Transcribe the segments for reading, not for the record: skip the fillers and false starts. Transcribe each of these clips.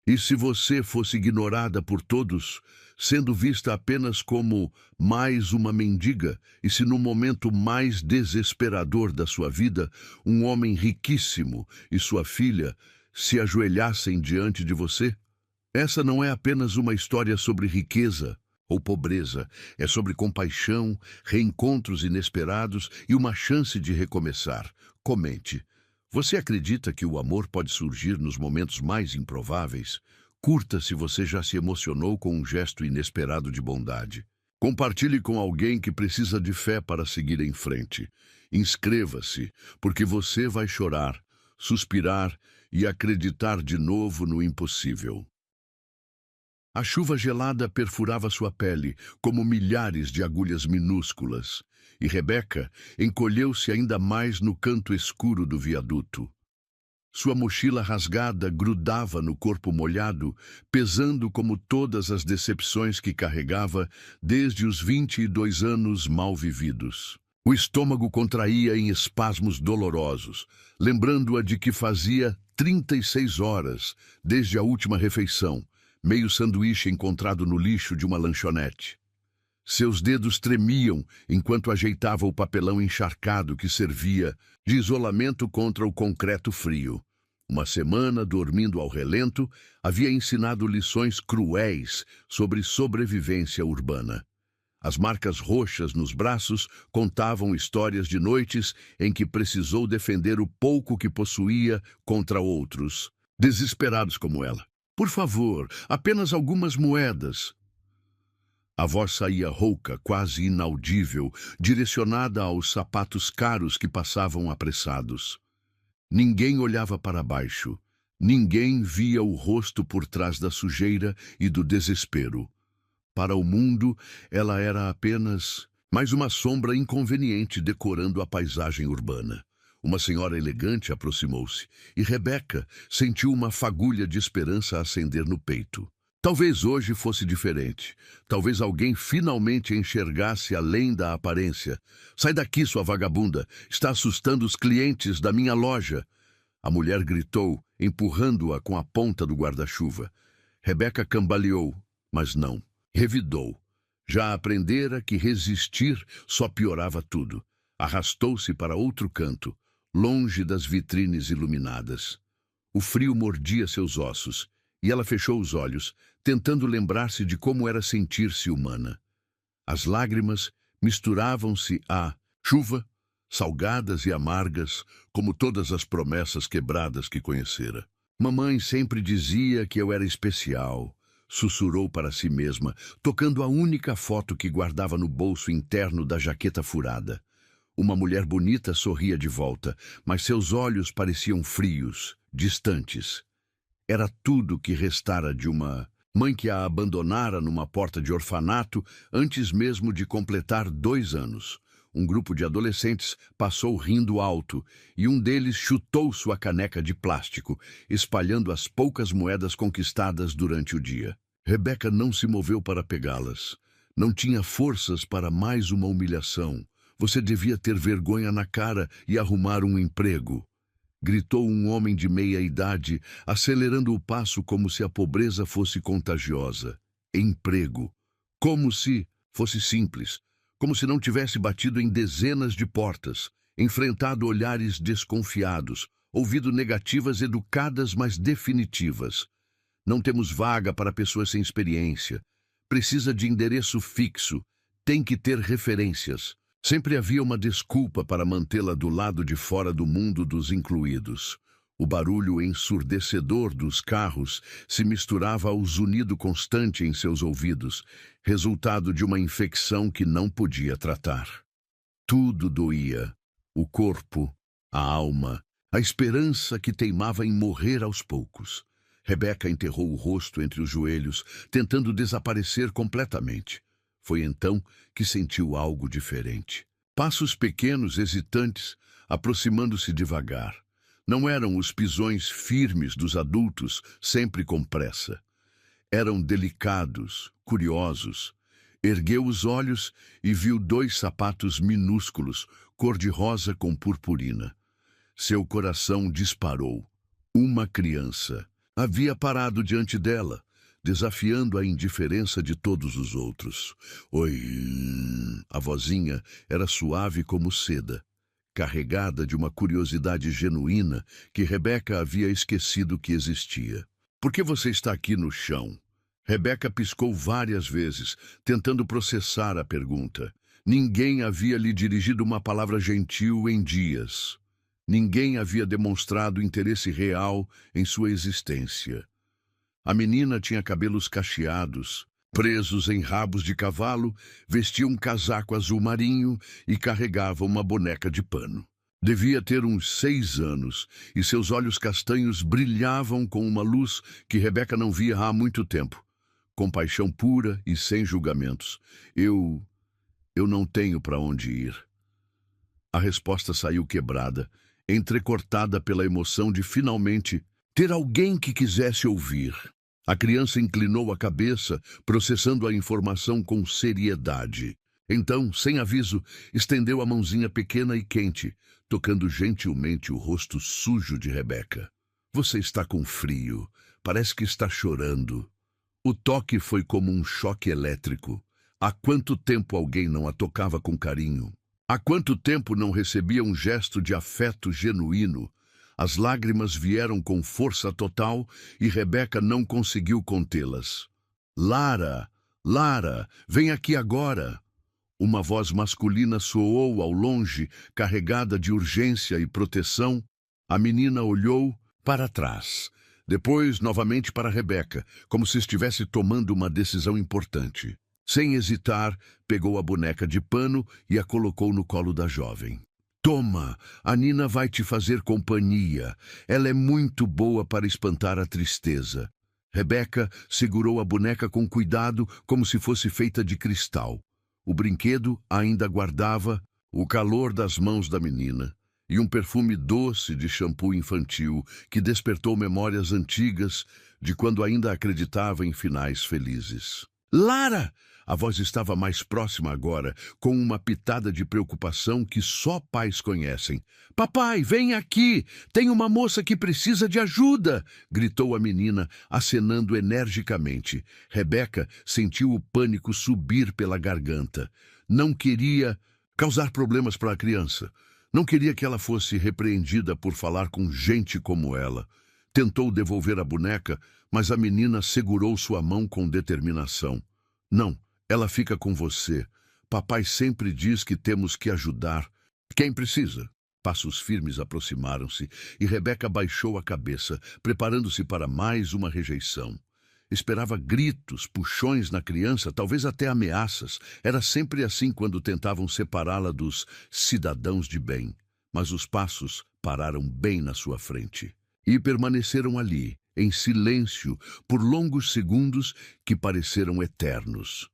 E se você fosse ignorada por todos, sendo vista apenas como mais uma mendiga, e se no momento mais desesperador da sua vida, um homem riquíssimo e sua filha se ajoelhassem diante de você? Essa não é apenas uma história sobre riqueza ou pobreza, é sobre compaixão, reencontros inesperados e uma chance de recomeçar. Comente. Você acredita que o amor pode surgir nos momentos mais improváveis? Curta se você já se emocionou com um gesto inesperado de bondade. Compartilhe com alguém que precisa de fé para seguir em frente. Inscreva-se, porque você vai chorar, suspirar e acreditar de novo no impossível. A chuva gelada perfurava sua pele, como milhares de agulhas minúsculas, e Rebeca encolheu-se ainda mais no canto escuro do viaduto. Sua mochila rasgada grudava no corpo molhado, pesando como todas as decepções que carregava desde os 22 anos mal vividos. O estômago contraía em espasmos dolorosos, lembrando-a de que fazia 36 horas desde a última refeição, meio sanduíche encontrado no lixo de uma lanchonete. Seus dedos tremiam enquanto ajeitava o papelão encharcado que servia de isolamento contra o concreto frio. Uma semana dormindo ao relento havia ensinado lições cruéis sobre sobrevivência urbana. As marcas roxas nos braços contavam histórias de noites em que precisou defender o pouco que possuía contra outros, desesperados como ela. Por favor, apenas algumas moedas. A voz saía rouca, quase inaudível, direcionada aos sapatos caros que passavam apressados. Ninguém olhava para baixo. Ninguém via o rosto por trás da sujeira e do desespero. Para o mundo, ela era apenas mais uma sombra inconveniente decorando a paisagem urbana. Uma senhora elegante aproximou-se, e Rebeca sentiu uma fagulha de esperança acender no peito. Talvez hoje fosse diferente. Talvez alguém finalmente enxergasse além da aparência. Sai daqui, sua vagabunda! Está assustando os clientes da minha loja! A mulher gritou, empurrando-a com a ponta do guarda-chuva. Rebeca cambaleou, mas não. Revidou. Já aprendera que resistir só piorava tudo. Arrastou-se para outro canto, longe das vitrines iluminadas. O frio mordia seus ossos, e ela fechou os olhos, tentando lembrar-se de como era sentir-se humana. As lágrimas misturavam-se à chuva, salgadas e amargas, como todas as promessas quebradas que conhecera. Mamãe sempre dizia que eu era especial, sussurrou para si mesma, tocando a única foto que guardava no bolso interno da jaqueta furada. Uma mulher bonita sorria de volta, mas seus olhos pareciam frios, distantes. Era tudo que restara de uma mãe que a abandonara numa porta de orfanato antes mesmo de completar 2 anos. Um grupo de adolescentes passou rindo alto, e um deles chutou sua caneca de plástico, espalhando as poucas moedas conquistadas durante o dia. Rebeca não se moveu para pegá-las. Não tinha forças para mais uma humilhação. Você devia ter vergonha na cara e arrumar um emprego, gritou um homem de meia idade, acelerando o passo como se a pobreza fosse contagiosa. Emprego. Como se fosse simples. Como se não tivesse batido em dezenas de portas, enfrentado olhares desconfiados, ouvido negativas educadas, mas definitivas. Não temos vaga para pessoas sem experiência. Precisa de endereço fixo. Tem que ter referências. Sempre havia uma desculpa para mantê-la do lado de fora do mundo dos incluídos. O barulho ensurdecedor dos carros se misturava ao zunido constante em seus ouvidos, resultado de uma infecção que não podia tratar. Tudo doía. O corpo, a alma, a esperança que teimava em morrer aos poucos. Rebeca enterrou o rosto entre os joelhos, tentando desaparecer completamente. Foi então que sentiu algo diferente. Passos pequenos, hesitantes, aproximando-se devagar. Não eram os pisões firmes dos adultos, sempre com pressa. Eram delicados, curiosos. Ergueu os olhos e viu 2 sapatos minúsculos, cor-de-rosa com purpurina. Seu coração disparou. Uma criança. Havia parado diante dela, desafiando a indiferença de todos os outros. Oi! A vozinha era suave como seda, carregada de uma curiosidade genuína que Rebeca havia esquecido que existia. Por que você está aqui no chão? Rebeca piscou várias vezes, tentando processar a pergunta. Ninguém havia lhe dirigido uma palavra gentil em dias. Ninguém havia demonstrado interesse real em sua existência. A menina tinha cabelos cacheados, presos em rabos de cavalo, vestia um casaco azul marinho e carregava uma boneca de pano. Devia ter uns 6 anos, e seus olhos castanhos brilhavam com uma luz que Rebeca não via há muito tempo. Compaixão pura e sem julgamentos. Eu não tenho para onde ir. A resposta saiu quebrada, entrecortada pela emoção de finalmente ter alguém que quisesse ouvir. A criança inclinou a cabeça, processando a informação com seriedade. Então, sem aviso, estendeu a mãozinha pequena e quente, tocando gentilmente o rosto sujo de Rebeca. Você está com frio. Parece que está chorando. O toque foi como um choque elétrico. Há quanto tempo alguém não a tocava com carinho? Há quanto tempo não recebia um gesto de afeto genuíno? As lágrimas vieram com força total e Rebeca não conseguiu contê-las. Lara, Lara, vem aqui agora! Uma voz masculina soou ao longe, carregada de urgência e proteção. A menina olhou para trás. Depois, novamente para Rebeca, como se estivesse tomando uma decisão importante. Sem hesitar, pegou a boneca de pano e a colocou no colo da jovem. Toma, a Nina vai te fazer companhia. Ela é muito boa para espantar a tristeza. Rebeca segurou a boneca com cuidado, como se fosse feita de cristal. O brinquedo ainda guardava o calor das mãos da menina e um perfume doce de shampoo infantil que despertou memórias antigas de quando ainda acreditava em finais felizes. Lara! A voz estava mais próxima agora, com uma pitada de preocupação que só pais conhecem. Papai, vem aqui! Tem uma moça que precisa de ajuda! Gritou a menina, acenando energicamente. Rebeca sentiu o pânico subir pela garganta. Não queria causar problemas para a criança. Não queria que ela fosse repreendida por falar com gente como ela. Tentou devolver a boneca, mas a menina segurou sua mão com determinação. Não. Ela fica com você. Papai sempre diz que temos que ajudar quem precisa. Passos firmes aproximaram-se e Rebeca baixou a cabeça, preparando-se para mais uma rejeição. Esperava gritos, puxões na criança, talvez até ameaças. Era sempre assim quando tentavam separá-la dos cidadãos de bem. Mas os passos pararam bem na sua frente. E permaneceram ali, em silêncio, por longos segundos que pareceram eternos.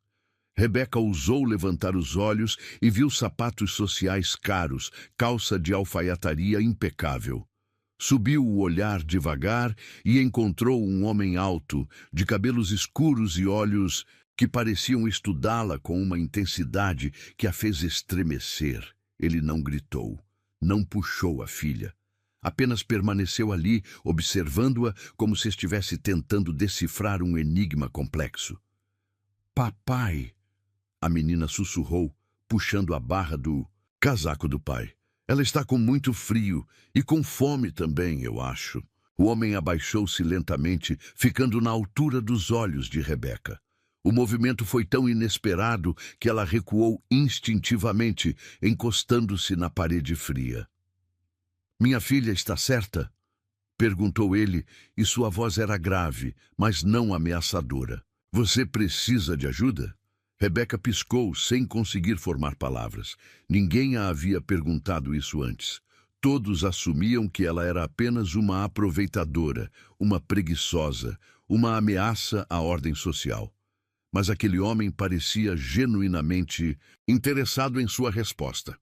Rebeca ousou levantar os olhos e viu sapatos sociais caros, calça de alfaiataria impecável. Subiu o olhar devagar e encontrou um homem alto, de cabelos escuros e olhos que pareciam estudá-la com uma intensidade que a fez estremecer. Ele não gritou, não puxou a filha. Apenas permaneceu ali, observando-a como se estivesse tentando decifrar um enigma complexo. Papai! A menina sussurrou, puxando a barra do casaco do pai. Ela está com muito frio e com fome também, eu acho. O homem abaixou-se lentamente, ficando na altura dos olhos de Rebeca. O movimento foi tão inesperado que ela recuou instintivamente, encostando-se na parede fria. Minha filha está certa? Perguntou ele, e sua voz era grave, mas não ameaçadora. Você precisa de ajuda? Rebeca piscou sem conseguir formar palavras. Ninguém a havia perguntado isso antes. Todos assumiam que ela era apenas uma aproveitadora, uma preguiçosa, uma ameaça à ordem social. Mas aquele homem parecia genuinamente interessado em sua resposta.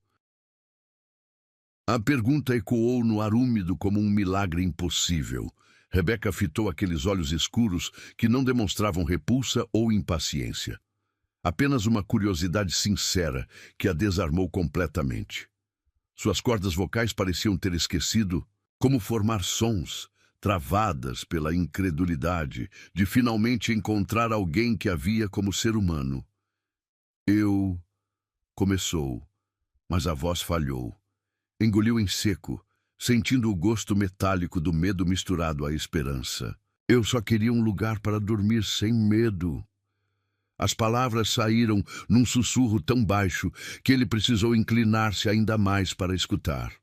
A pergunta ecoou no ar úmido como um milagre impossível. Rebeca fitou aqueles olhos escuros que não demonstravam repulsa ou impaciência. Apenas uma curiosidade sincera que a desarmou completamente. Suas cordas vocais pareciam ter esquecido como formar sons, travadas pela incredulidade de finalmente encontrar alguém que a via como ser humano. Eu... começou, mas a voz falhou. Engoliu em seco, sentindo o gosto metálico do medo misturado à esperança. Eu só queria um lugar para dormir sem medo. As palavras saíram num sussurro tão baixo que ele precisou inclinar-se ainda mais para escutar.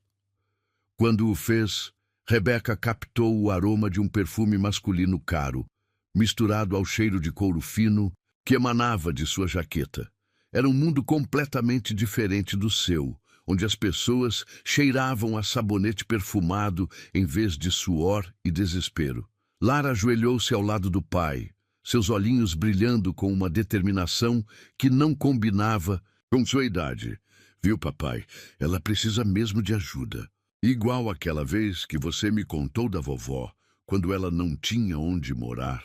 Quando o fez, Rebeca captou o aroma de um perfume masculino caro, misturado ao cheiro de couro fino que emanava de sua jaqueta. Era um mundo completamente diferente do seu, onde as pessoas cheiravam a sabonete perfumado em vez de suor e desespero. Lara ajoelhou-se ao lado do pai, seus olhinhos brilhando com uma determinação que não combinava com sua idade. Viu, papai? Ela precisa mesmo de ajuda. Igual aquela vez que você me contou da vovó, quando ela não tinha onde morar.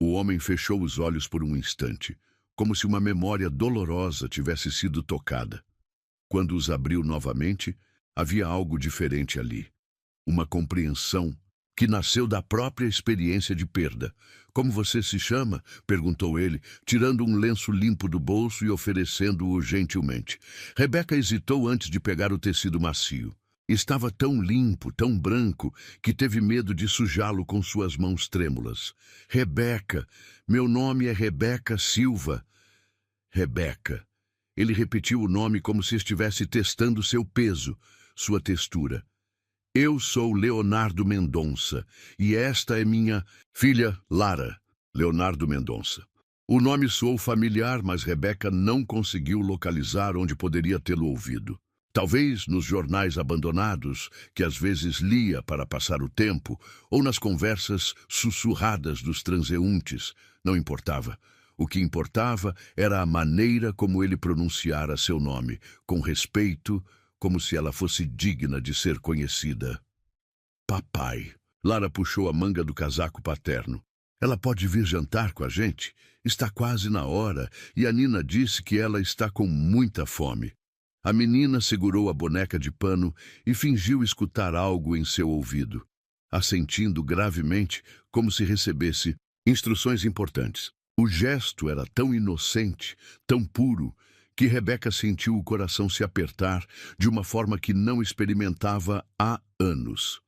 O homem fechou os olhos por um instante, como se uma memória dolorosa tivesse sido tocada. Quando os abriu novamente, havia algo diferente ali. Uma compreensão que nasceu da própria experiência de perda. Como você se chama? Perguntou ele, tirando um lenço limpo do bolso e oferecendo-o gentilmente. Rebeca hesitou antes de pegar o tecido macio. Estava tão limpo, tão branco, que teve medo de sujá-lo com suas mãos trêmulas. Rebeca, meu nome é Rebeca Silva. Rebeca. Ele repetiu o nome como se estivesse testando seu peso, sua textura. Eu sou Leonardo Mendonça, e esta é minha filha Lara. Leonardo Mendonça. O nome soou familiar, mas Rebeca não conseguiu localizar onde poderia tê-lo ouvido. Talvez nos jornais abandonados, que às vezes lia para passar o tempo, ou nas conversas sussurradas dos transeuntes, não importava. O que importava era a maneira como ele pronunciara seu nome, com respeito, como se ela fosse digna de ser conhecida. Papai. Lara puxou a manga do casaco paterno. Ela pode vir jantar com a gente? Está quase na hora, e a Nina disse que ela está com muita fome. A menina segurou a boneca de pano e fingiu escutar algo em seu ouvido, assentindo gravemente como se recebesse instruções importantes. O gesto era tão inocente, tão puro, que Rebeca sentiu o coração se apertar de uma forma que não experimentava há anos.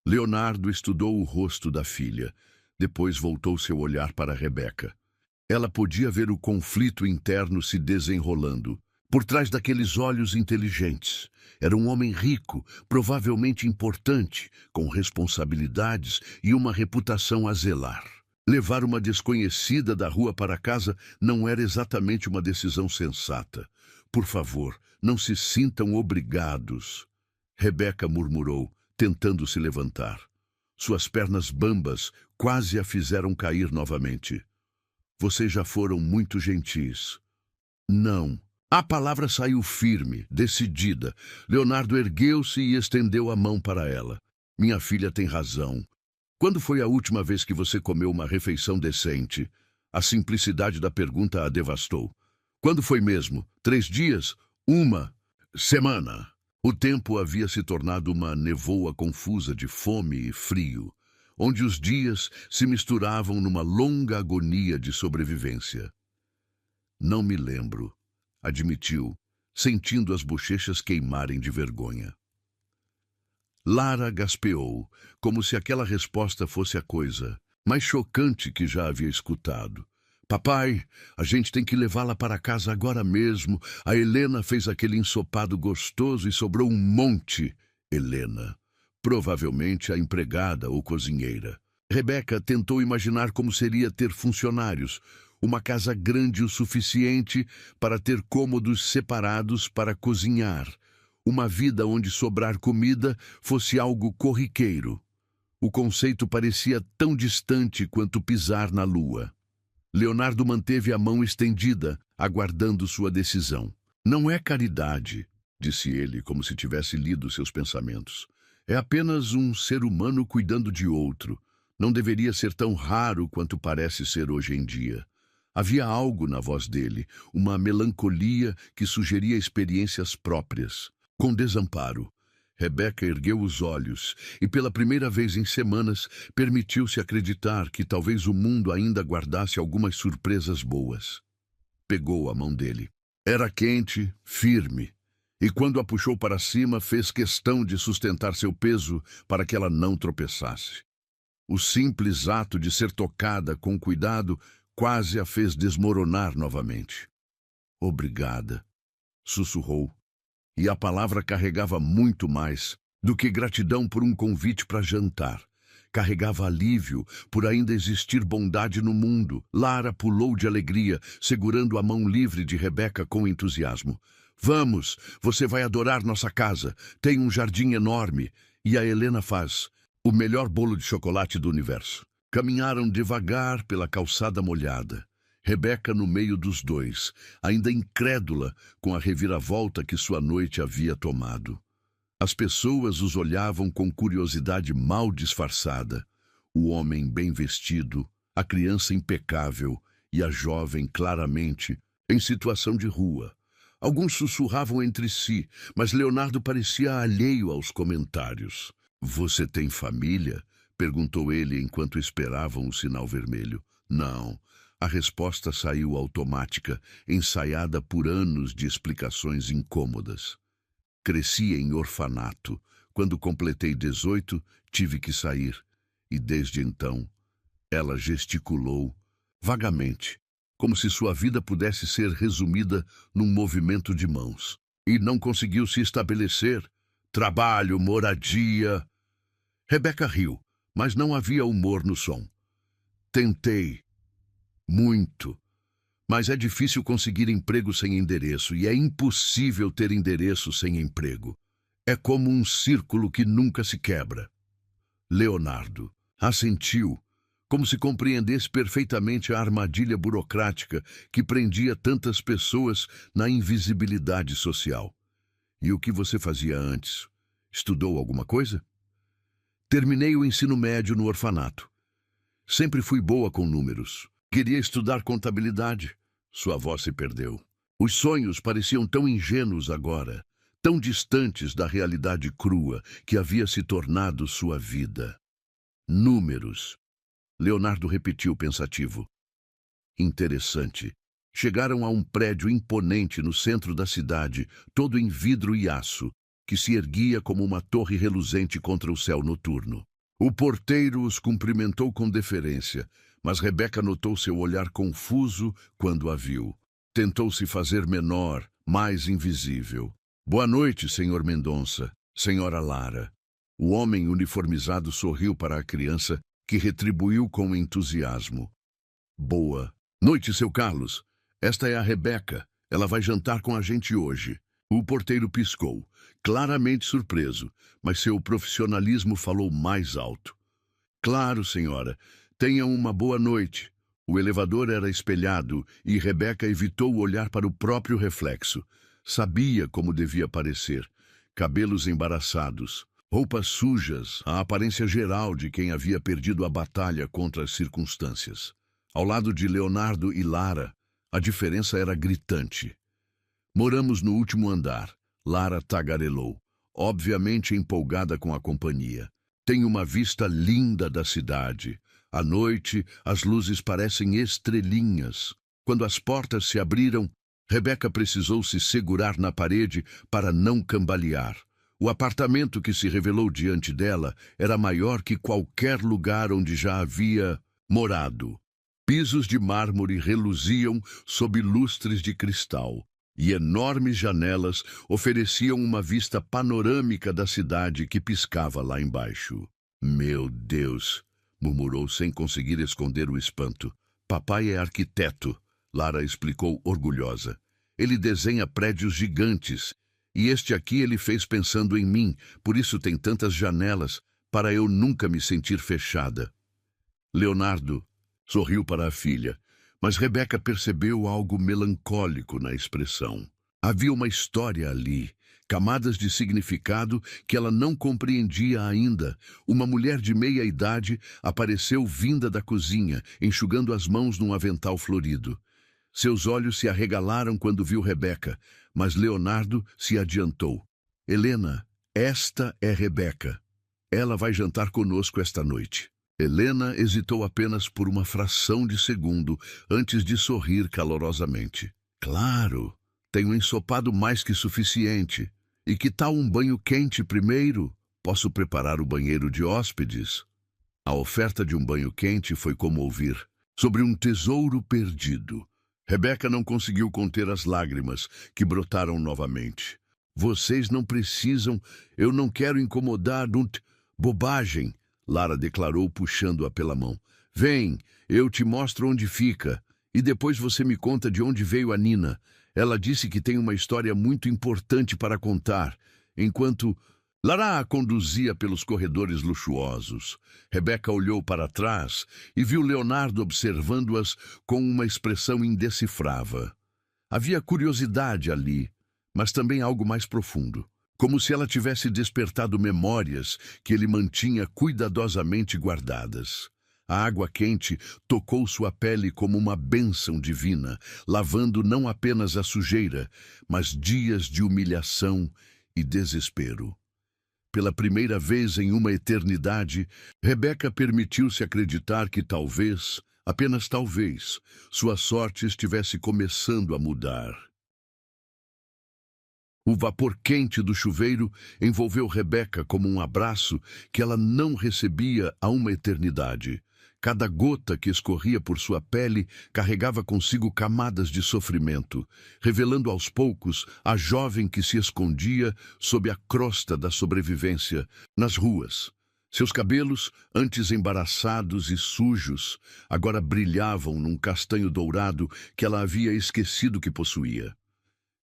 Leonardo estudou o rosto da filha. Depois voltou seu olhar para Rebeca. Ela podia ver o conflito interno se desenrolando. Por trás daqueles olhos inteligentes, era um homem rico, provavelmente importante, com responsabilidades e uma reputação a zelar. Levar uma desconhecida da rua para casa não era exatamente uma decisão sensata. Por favor, não se sintam obrigados. Rebeca murmurou, tentando se levantar. Suas pernas bambas quase a fizeram cair novamente. Vocês já foram muito gentis. Não. A palavra saiu firme, decidida. Leonardo ergueu-se e estendeu a mão para ela. Minha filha tem razão. Quando foi a última vez que você comeu uma refeição decente? A simplicidade da pergunta a devastou. Quando foi mesmo? 3 dias? 1 semana. O tempo havia se tornado uma nevoa confusa de fome e frio, onde os dias se misturavam numa longa agonia de sobrevivência. Não me lembro, admitiu, sentindo as bochechas queimarem de vergonha. Lara gaspeou, como se aquela resposta fosse a coisa mais chocante que já havia escutado. Papai, a gente tem que levá-la para casa agora mesmo. A Helena fez aquele ensopado gostoso e sobrou um monte. Helena. Provavelmente a empregada ou cozinheira. Rebeca tentou imaginar como seria ter funcionários. Uma casa grande o suficiente para ter cômodos separados para cozinhar. Uma vida onde sobrar comida fosse algo corriqueiro. O conceito parecia tão distante quanto pisar na lua. Leonardo manteve a mão estendida, aguardando sua decisão. Não é caridade, disse ele, como se tivesse lido seus pensamentos. É apenas um ser humano cuidando de outro. Não deveria ser tão raro quanto parece ser hoje em dia. Havia algo na voz dele, uma melancolia que sugeria experiências próprias. Com desamparo, Rebeca ergueu os olhos e, pela primeira vez em semanas, permitiu-se acreditar que talvez o mundo ainda guardasse algumas surpresas boas. Pegou a mão dele. Era quente, firme, e quando a puxou para cima, fez questão de sustentar seu peso para que ela não tropeçasse. O simples ato de ser tocada com cuidado quase a fez desmoronar novamente. Obrigada, sussurrou, e a palavra carregava muito mais do que gratidão por um convite para jantar. Carregava alívio por ainda existir bondade no mundo. Lara pulou de alegria, segurando a mão livre de Rebeca com entusiasmo. Vamos, você vai adorar nossa casa. Tem um jardim enorme e a Helena faz o melhor bolo de chocolate do universo. Caminharam devagar pela calçada molhada. Rebeca no meio dos dois, ainda incrédula com a reviravolta que sua noite havia tomado. As pessoas os olhavam com curiosidade mal disfarçada. O homem bem vestido, a criança impecável e a jovem claramente em situação de rua. Alguns sussurravam entre si, mas Leonardo parecia alheio aos comentários. "Você tem família?" perguntou ele enquanto esperavam o sinal vermelho. "Não." A resposta saiu automática, ensaiada por anos de explicações incômodas. "Cresci em orfanato. Quando completei 18, tive que sair. E desde então..." Ela gesticulou, vagamente, como se sua vida pudesse ser resumida num movimento de mãos. "E não conseguiu se estabelecer? Trabalho, moradia..." Rebeca riu, mas não havia humor no som. "Tentei. Muito. Mas é difícil conseguir emprego sem endereço e é impossível ter endereço sem emprego. É como um círculo que nunca se quebra." Leonardo assentiu, como se compreendesse perfeitamente a armadilha burocrática que prendia tantas pessoas na invisibilidade social. "E o que você fazia antes? Estudou alguma coisa?" "Terminei o ensino médio no orfanato. Sempre fui boa com números. Queria estudar contabilidade." Sua voz se perdeu. Os sonhos pareciam tão ingênuos agora, tão distantes da realidade crua que havia se tornado sua vida. "Números." Leonardo repetiu pensativo. "Interessante." Chegaram a um prédio imponente no centro da cidade, todo em vidro e aço, que se erguia como uma torre reluzente contra o céu noturno. O porteiro os cumprimentou com deferência, mas Rebeca notou seu olhar confuso quando a viu. Tentou se fazer menor, mais invisível. "Boa noite, senhor Mendonça, senhora Lara." O homem uniformizado sorriu para a criança, que retribuiu com entusiasmo. "Boa noite, seu Carlos. Esta é a Rebeca. Ela vai jantar com a gente hoje." O porteiro piscou, claramente surpreso, mas seu profissionalismo falou mais alto. "Claro, senhora. Tenha uma boa noite." O elevador era espelhado e Rebeca evitou olhar para o próprio reflexo. Sabia como devia parecer. Cabelos embaraçados, roupas sujas, a aparência geral de quem havia perdido a batalha contra as circunstâncias. Ao lado de Leonardo e Lara, a diferença era gritante. "Moramos no último andar." Lara tagarelou, obviamente empolgada com a companhia. "Tem uma vista linda da cidade. À noite, as luzes parecem estrelinhas." Quando as portas se abriram, Rebeca precisou se segurar na parede para não cambalear. O apartamento que se revelou diante dela era maior que qualquer lugar onde já havia morado. Pisos de mármore reluziam sob lustres de cristal, e enormes janelas ofereciam uma vista panorâmica da cidade que piscava lá embaixo. "Meu Deus!" murmurou sem conseguir esconder o espanto. "Papai é arquiteto", Lara explicou orgulhosa. "Ele desenha prédios gigantes, e este aqui ele fez pensando em mim, por isso tem tantas janelas, para eu nunca me sentir fechada." Leonardo sorriu para a filha, mas Rebeca percebeu algo melancólico na expressão. Havia uma história ali, camadas de significado que ela não compreendia ainda. Uma mulher de meia-idade apareceu vinda da cozinha, enxugando as mãos num avental florido. Seus olhos se arregalaram quando viu Rebeca, mas Leonardo se adiantou. "Helena, Esta é Rebeca. Ela vai jantar conosco esta noite. Helena hesitou apenas por uma fração de segundo antes de sorrir calorosamente. Claro, tenho ensopado mais que suficiente. E que tal um banho quente primeiro? Posso preparar o banheiro de hóspedes. A oferta de um banho quente foi como ouvir sobre um tesouro perdido. Rebeca não conseguiu conter as lágrimas, que brotaram novamente. Vocês não precisam, eu não quero incomodar. Bobagem, Lara declarou puxando-a pela mão. Vem, eu te mostro onde fica, e depois você me conta de onde veio a Nina. Ela disse que tem uma história muito importante para contar, enquanto Lara a conduzia pelos corredores luxuosos. Rebeca olhou para trás e viu Leonardo observando-as com uma expressão indecifrável. Havia curiosidade ali, mas também algo mais profundo, como se ela tivesse despertado memórias que ele mantinha cuidadosamente guardadas. A água quente tocou sua pele como uma bênção divina, lavando não apenas a sujeira, mas dias de humilhação e desespero. Pela primeira vez em uma eternidade, Rebeca permitiu-se acreditar que talvez, apenas talvez, sua sorte estivesse começando a mudar. O vapor quente do chuveiro envolveu Rebeca como um abraço que ela não recebia há uma eternidade. Cada gota que escorria por sua pele carregava consigo camadas de sofrimento, revelando aos poucos a jovem que se escondia sob a crosta da sobrevivência nas ruas. Seus cabelos, antes embaraçados e sujos, agora brilhavam num castanho dourado que ela havia esquecido que possuía.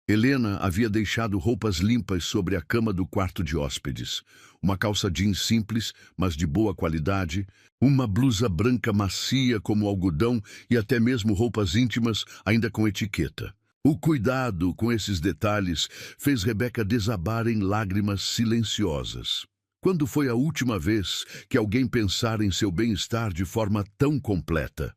Helena havia deixado roupas limpas sobre a cama do quarto de hóspedes. Uma calça jeans simples, mas de boa qualidade, uma blusa branca macia como algodão e até mesmo roupas íntimas, ainda com etiqueta. O cuidado com esses detalhes fez Rebeca desabar em lágrimas silenciosas. Quando foi a última vez que alguém pensara em seu bem-estar de forma tão completa?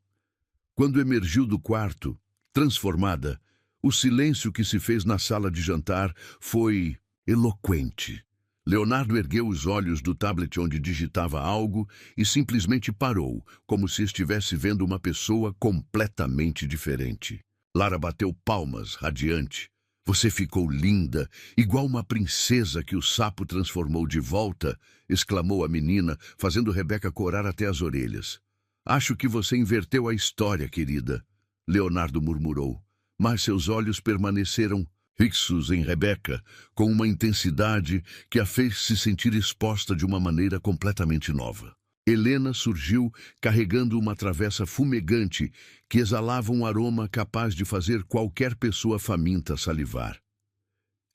Quando emergiu do quarto, transformada, o silêncio que se fez na sala de jantar foi eloquente. Leonardo ergueu os olhos do tablet onde digitava algo e simplesmente parou, como se estivesse vendo uma pessoa completamente diferente. Lara bateu palmas, radiante. Você ficou linda, igual uma princesa que o sapo transformou de volta, exclamou a menina, fazendo Rebeca corar até as orelhas. Acho que você inverteu a história, querida, Leonardo murmurou. Mas seus olhos permaneceram fixos em Rebeca, com uma intensidade que a fez se sentir exposta de uma maneira completamente nova. Helena surgiu carregando uma travessa fumegante que exalava um aroma capaz de fazer qualquer pessoa faminta salivar.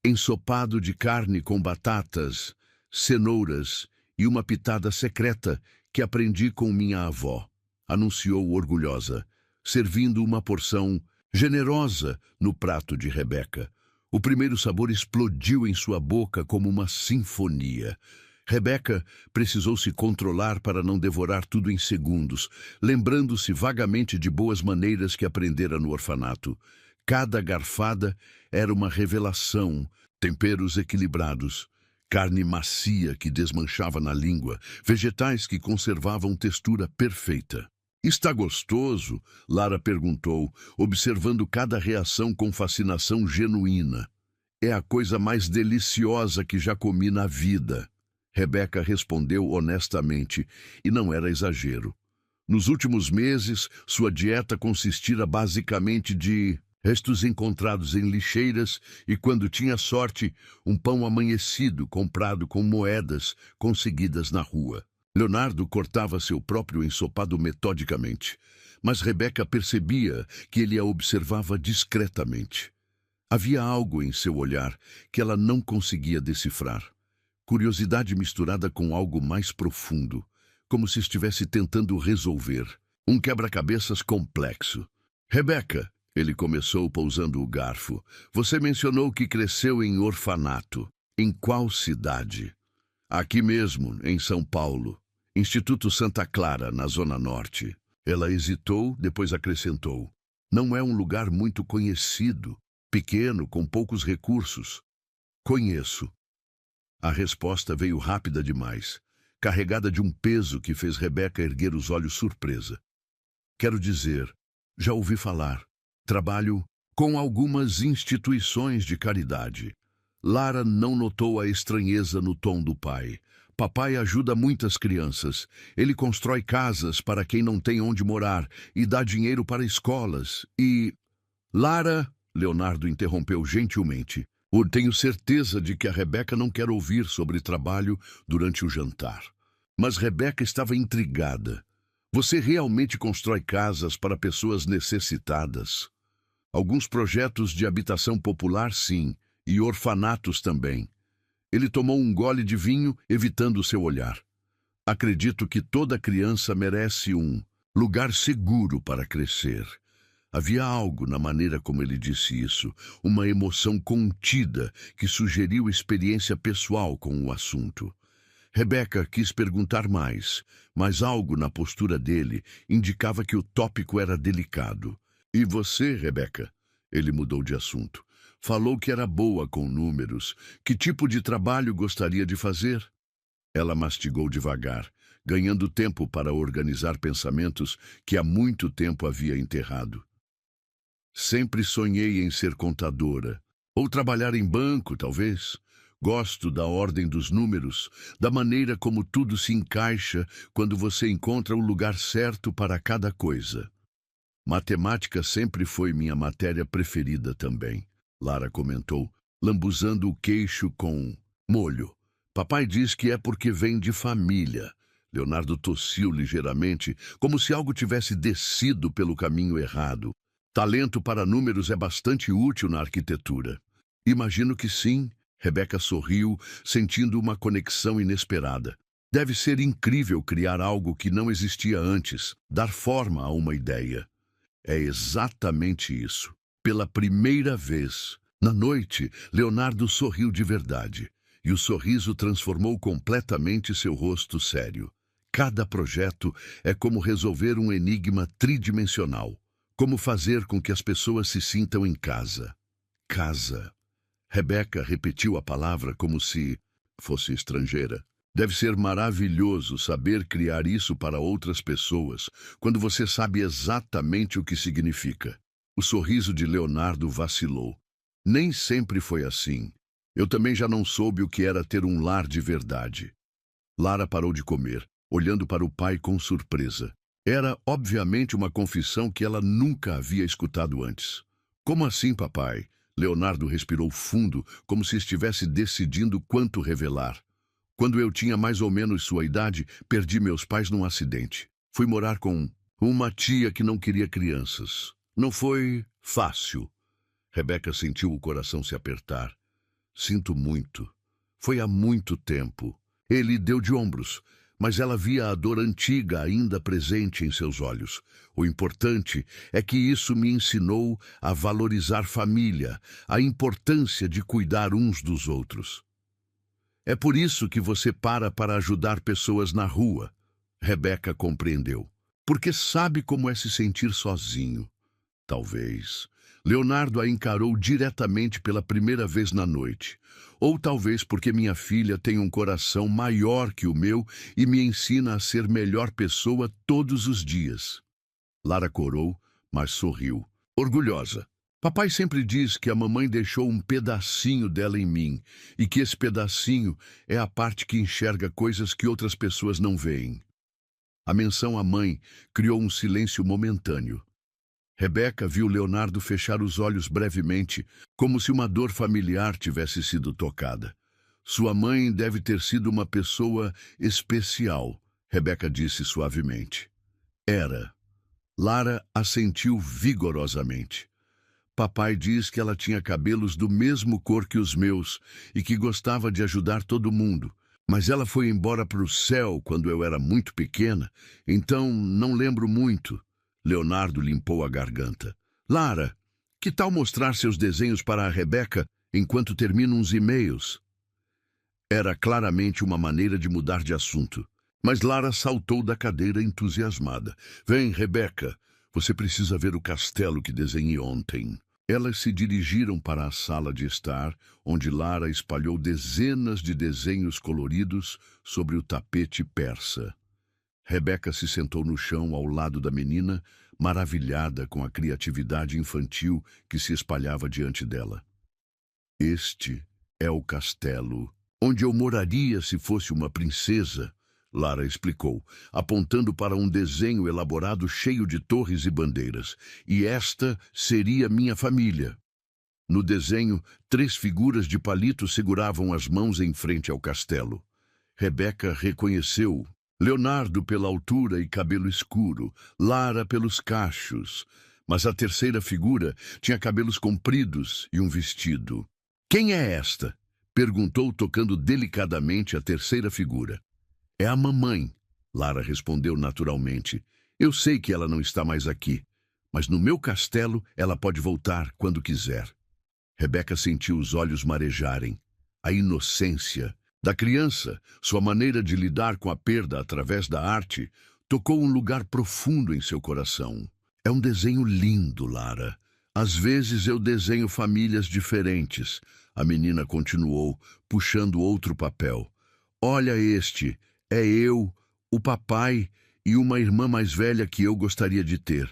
Ensopado de carne com batatas, cenouras e uma pitada secreta que aprendi com minha avó, anunciou orgulhosa, servindo uma porção generosa no prato de Rebeca. O primeiro sabor explodiu em sua boca como uma sinfonia. Rebeca precisou se controlar para não devorar tudo em segundos, lembrando-se vagamente de boas maneiras que aprendera no orfanato. Cada garfada era uma revelação, temperos equilibrados, carne macia que desmanchava na língua, vegetais que conservavam textura perfeita. Está gostoso? Lara perguntou, observando cada reação com fascinação genuína. É a coisa mais deliciosa que já comi na vida. Rebeca respondeu honestamente, e não era exagero. Nos últimos meses, sua dieta consistira basicamente de restos encontrados em lixeiras e, quando tinha sorte, um pão amanhecido comprado com moedas conseguidas na rua. Leonardo cortava seu próprio ensopado metodicamente, mas Rebeca percebia que ele a observava discretamente. Havia algo em seu olhar que ela não conseguia decifrar. Curiosidade misturada com algo mais profundo, como se estivesse tentando resolver. Um quebra-cabeças complexo. Rebeca, ele começou pousando o garfo, você mencionou que cresceu em orfanato. Em qual cidade? Aqui mesmo, em São Paulo. Instituto Santa Clara, na Zona Norte. Ela hesitou, depois acrescentou. Não é um lugar muito conhecido, pequeno, com poucos recursos. Conheço. A resposta veio rápida demais, carregada de um peso que fez Rebeca erguer os olhos surpresa. Quero dizer, já ouvi falar. Trabalho com algumas instituições de caridade. Lara não notou a estranheza no tom do pai. Papai ajuda muitas crianças. Ele constrói casas para quem não tem onde morar e dá dinheiro para escolas. E... Lara, Leonardo interrompeu gentilmente. Tenho certeza de que a Rebeca não quer ouvir sobre trabalho durante o jantar. Mas Rebeca estava intrigada. Você realmente constrói casas para pessoas necessitadas? Alguns projetos de habitação popular, sim, e orfanatos também. Ele tomou um gole de vinho, evitando seu olhar. Acredito que toda criança merece um lugar seguro para crescer. Havia algo na maneira como ele disse isso, uma emoção contida que sugeriu experiência pessoal com o assunto. Rebeca quis perguntar mais, mas algo na postura dele indicava que o tópico era delicado. E você, Rebeca? Ele mudou de assunto. Falou que era boa com números. Que tipo de trabalho gostaria de fazer? Ela mastigou devagar, ganhando tempo para organizar pensamentos que há muito tempo havia enterrado. Sempre sonhei em ser contadora. Ou trabalhar em banco, talvez. Gosto da ordem dos números, da maneira como tudo se encaixa quando você encontra o lugar certo para cada coisa. Matemática sempre foi minha matéria preferida também, Lara comentou, lambuzando o queixo com molho. Papai diz que é porque vem de família. Leonardo tossiu ligeiramente, como se algo tivesse descido pelo caminho errado. Talento para números é bastante útil na arquitetura. Imagino que sim. Rebeca sorriu, sentindo uma conexão inesperada. Deve ser incrível criar algo que não existia antes, dar forma a uma ideia. É exatamente isso. Pela primeira vez, na noite, Leonardo sorriu de verdade, e o sorriso transformou completamente seu rosto sério. Cada projeto é como resolver um enigma tridimensional. Como fazer com que as pessoas se sintam em casa. Casa. Rebeca repetiu a palavra como se fosse estrangeira. Deve ser maravilhoso saber criar isso para outras pessoas, quando você sabe exatamente o que significa. O sorriso de Leonardo vacilou. Nem sempre foi assim. Eu também já não soube o que era ter um lar de verdade. Lara parou de comer, olhando para o pai com surpresa. Era, obviamente, uma confissão que ela nunca havia escutado antes. Como assim, papai? Leonardo respirou fundo, como se estivesse decidindo quanto revelar. Quando eu tinha mais ou menos sua idade, perdi meus pais num acidente. Fui morar com uma tia que não queria crianças. Não foi fácil. Rebeca sentiu o coração se apertar. Sinto muito. Foi há muito tempo. Ele deu de ombros. Mas ela via a dor antiga ainda presente em seus olhos. O importante é que isso me ensinou a valorizar família, a importância de cuidar uns dos outros. É por isso que você para ajudar pessoas na rua. Rebeca compreendeu. Porque sabe como é se sentir sozinho. Talvez. Leonardo a encarou diretamente pela primeira vez na noite. Ou talvez porque minha filha tem um coração maior que o meu e me ensina a ser melhor pessoa todos os dias. Lara corou, mas sorriu, orgulhosa. Papai sempre diz que a mamãe deixou um pedacinho dela em mim e que esse pedacinho é a parte que enxerga coisas que outras pessoas não veem. A menção à mãe criou um silêncio momentâneo. Rebeca viu Leonardo fechar os olhos brevemente, como se uma dor familiar tivesse sido tocada. Sua mãe deve ter sido uma pessoa especial, Rebeca disse suavemente. Era. Lara assentiu vigorosamente. Papai diz que ela tinha cabelos do mesmo cor que os meus e que gostava de ajudar todo mundo. Mas ela foi embora para o céu quando eu era muito pequena, então não lembro muito. Leonardo limpou a garganta. Lara, que tal mostrar seus desenhos para a Rebeca enquanto termino uns e-mails? Era claramente uma maneira de mudar de assunto. Mas Lara saltou da cadeira entusiasmada. Vem, Rebeca, você precisa ver o castelo que desenhei ontem. Elas se dirigiram para a sala de estar, onde Lara espalhou dezenas de desenhos coloridos sobre o tapete persa. Rebeca se sentou no chão ao lado da menina, maravilhada com a criatividade infantil que se espalhava diante dela. Este é o castelo onde eu moraria se fosse uma princesa, Lara explicou, apontando para um desenho elaborado cheio de torres e bandeiras. E esta seria minha família. No desenho, 3 figuras de palito seguravam as mãos em frente ao castelo. Rebeca reconheceu Leonardo pela altura e cabelo escuro, Lara pelos cachos, mas a terceira figura tinha cabelos compridos e um vestido. Quem é esta? Perguntou, tocando delicadamente a terceira figura. É a mamãe, Lara respondeu naturalmente. Eu sei que ela não está mais aqui, mas no meu castelo ela pode voltar quando quiser. Rebeca sentiu os olhos marejarem. A inocência da criança, sua maneira de lidar com a perda através da arte, tocou um lugar profundo em seu coração. É um desenho lindo, Lara. Às vezes eu desenho famílias diferentes, a menina continuou, puxando outro papel. Olha este. É eu, o papai e uma irmã mais velha que eu gostaria de ter.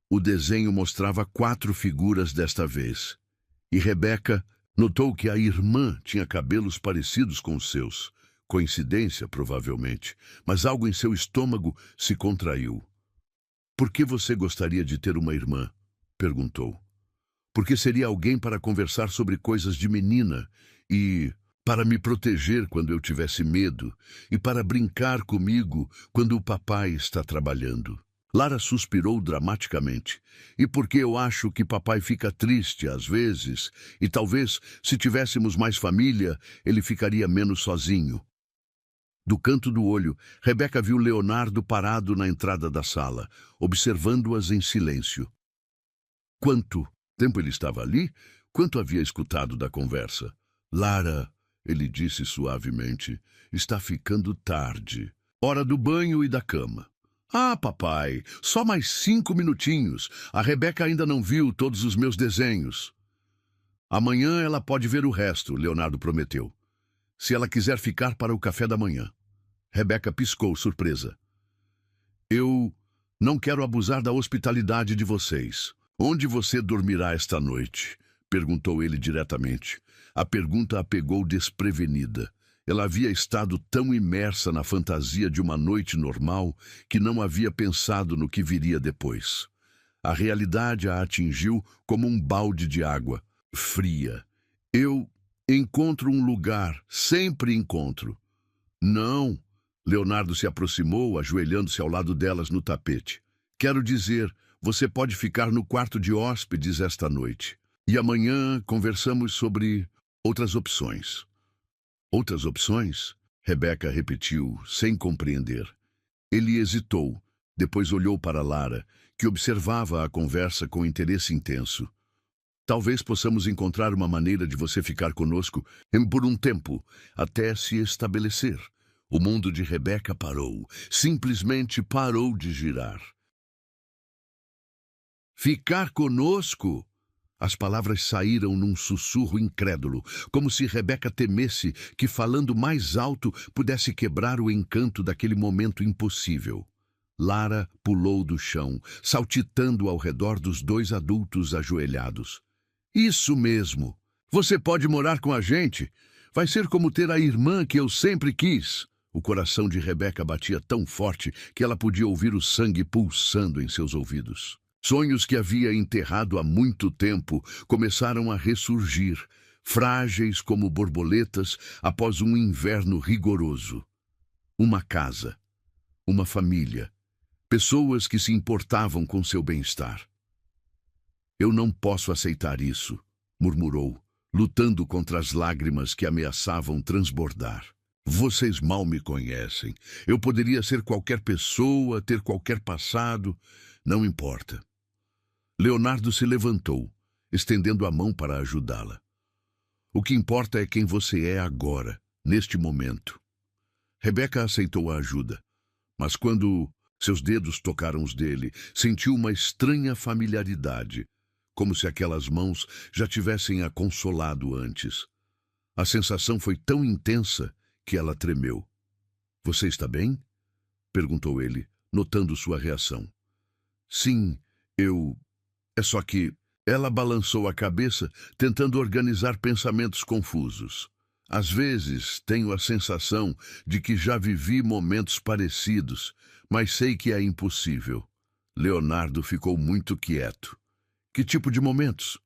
O desenho mostrava 4 figuras desta vez. E Rebeca notou que a irmã tinha cabelos parecidos com os seus. Coincidência, provavelmente, mas algo em seu estômago se contraiu. Por que você gostaria de ter uma irmã? Perguntou. Porque seria alguém para conversar sobre coisas de menina e para me proteger quando eu tivesse medo e para brincar comigo quando o papai está trabalhando. Lara suspirou dramaticamente. E porque eu acho que papai fica triste às vezes, e talvez, se tivéssemos mais família, ele ficaria menos sozinho. Do canto do olho, Rebeca viu Leonardo parado na entrada da sala, observando-as em silêncio. Quanto tempo ele estava ali? Quanto havia escutado da conversa? Lara, ele disse suavemente, está ficando tarde. Hora do banho e da cama. Ah, papai, só mais 5 minutinhos. A Rebeca ainda não viu todos os meus desenhos. Amanhã ela pode ver o resto, Leonardo prometeu. Se ela quiser ficar para o café da manhã. Rebeca piscou, surpresa. Eu não quero abusar da hospitalidade de vocês. Onde você dormirá esta noite? Perguntou ele diretamente. A pergunta a pegou desprevenida. Ela havia estado tão imersa na fantasia de uma noite normal que não havia pensado no que viria depois. A realidade a atingiu como um balde de água, fria. Eu encontro um lugar, sempre encontro. Não. Leonardo se aproximou, ajoelhando-se ao lado delas no tapete. Quero dizer, você pode ficar no quarto de hóspedes esta noite. E amanhã conversamos sobre outras opções. Outras opções? Rebeca repetiu, sem compreender. Ele hesitou, depois olhou para Lara, que observava a conversa com interesse intenso. Talvez possamos encontrar uma maneira de você ficar conosco por um tempo, até se estabelecer. O mundo de Rebeca parou, simplesmente parou de girar. Ficar conosco? As palavras saíram num sussurro incrédulo, como se Rebeca temesse que, falando mais alto, pudesse quebrar o encanto daquele momento impossível. Lara pulou do chão, saltitando ao redor dos 2 adultos ajoelhados. Isso mesmo! Você pode morar com a gente! Vai ser como ter a irmã que eu sempre quis! O coração de Rebeca batia tão forte que ela podia ouvir o sangue pulsando em seus ouvidos. Sonhos que havia enterrado há muito tempo começaram a ressurgir, frágeis como borboletas após um inverno rigoroso. Uma casa, uma família, pessoas que se importavam com seu bem-estar. Eu não posso aceitar isso, murmurou, lutando contra as lágrimas que ameaçavam transbordar. Vocês mal me conhecem. Eu poderia ser qualquer pessoa, ter qualquer passado, não importa. Leonardo se levantou, estendendo a mão para ajudá-la. O que importa é quem você é agora, neste momento. Rebeca aceitou a ajuda, mas quando seus dedos tocaram os dele, sentiu uma estranha familiaridade, como se aquelas mãos já tivessem a consolado antes. A sensação foi tão intensa que ela tremeu. "Você está bem?" perguntou ele, notando sua reação. "Sim, eu... É só que..." Ela balançou a cabeça, tentando organizar pensamentos confusos. "Às vezes tenho a sensação de que já vivi momentos parecidos, mas sei que é impossível." Leonardo ficou muito quieto. "Que tipo de momentos?"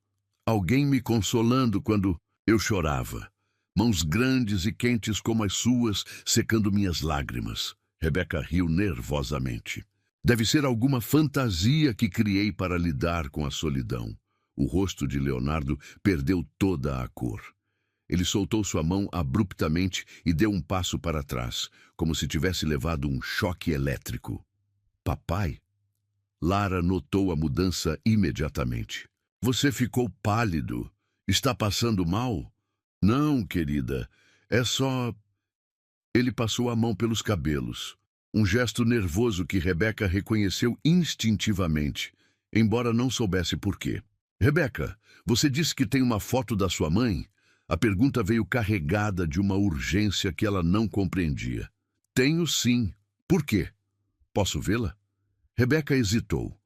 "Alguém me consolando quando eu chorava. Mãos grandes e quentes como as suas, secando minhas lágrimas." Rebeca riu nervosamente. "Deve ser alguma fantasia que criei para lidar com a solidão." O rosto de Leonardo perdeu toda a cor. Ele soltou sua mão abruptamente e deu um passo para trás, como se tivesse levado um choque elétrico. "Papai?" Lara notou a mudança imediatamente. "Você ficou pálido. Está passando mal?" "Não, querida. É só..." Ele passou a mão pelos cabelos. Um gesto nervoso que Rebeca reconheceu instintivamente, embora não soubesse por quê. "Rebeca, você disse que tem uma foto da sua mãe?" A pergunta veio carregada de uma urgência que ela não compreendia. "Tenho sim. Por quê? Posso vê-la?" Rebeca hesitou.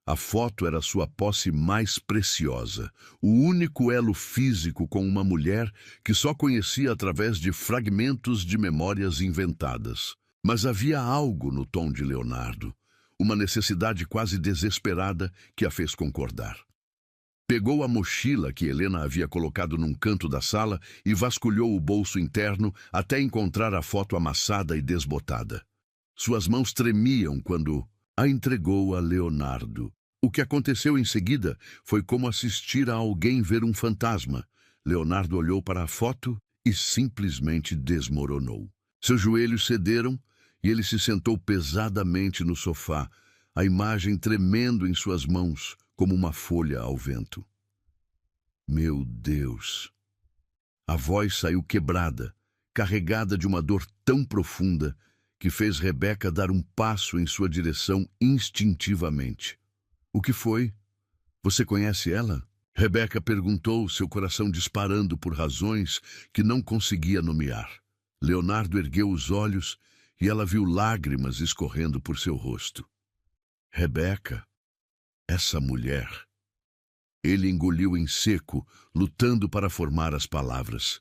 A foto era sua posse mais preciosa, o único elo físico com uma mulher que só conhecia através de fragmentos de memórias inventadas. Mas havia algo no tom de Leonardo, uma necessidade quase desesperada que a fez concordar. Pegou a mochila que Helena havia colocado num canto da sala e vasculhou o bolso interno até encontrar a foto amassada e desbotada. Suas mãos tremiam quando a entregou a Leonardo. O que aconteceu em seguida foi como assistir a alguém ver um fantasma. Leonardo olhou para a foto e simplesmente desmoronou. Seus joelhos cederam e ele se sentou pesadamente no sofá, a imagem tremendo em suas mãos como uma folha ao vento. "Meu Deus!" A voz saiu quebrada, carregada de uma dor tão profunda que fez Rebeca dar um passo em sua direção instintivamente. "O que foi? Você conhece ela?" Rebeca perguntou, seu coração disparando por razões que não conseguia nomear. Leonardo ergueu os olhos e ela viu lágrimas escorrendo por seu rosto. "Rebeca, essa mulher..." Ele engoliu em seco, lutando para formar as palavras.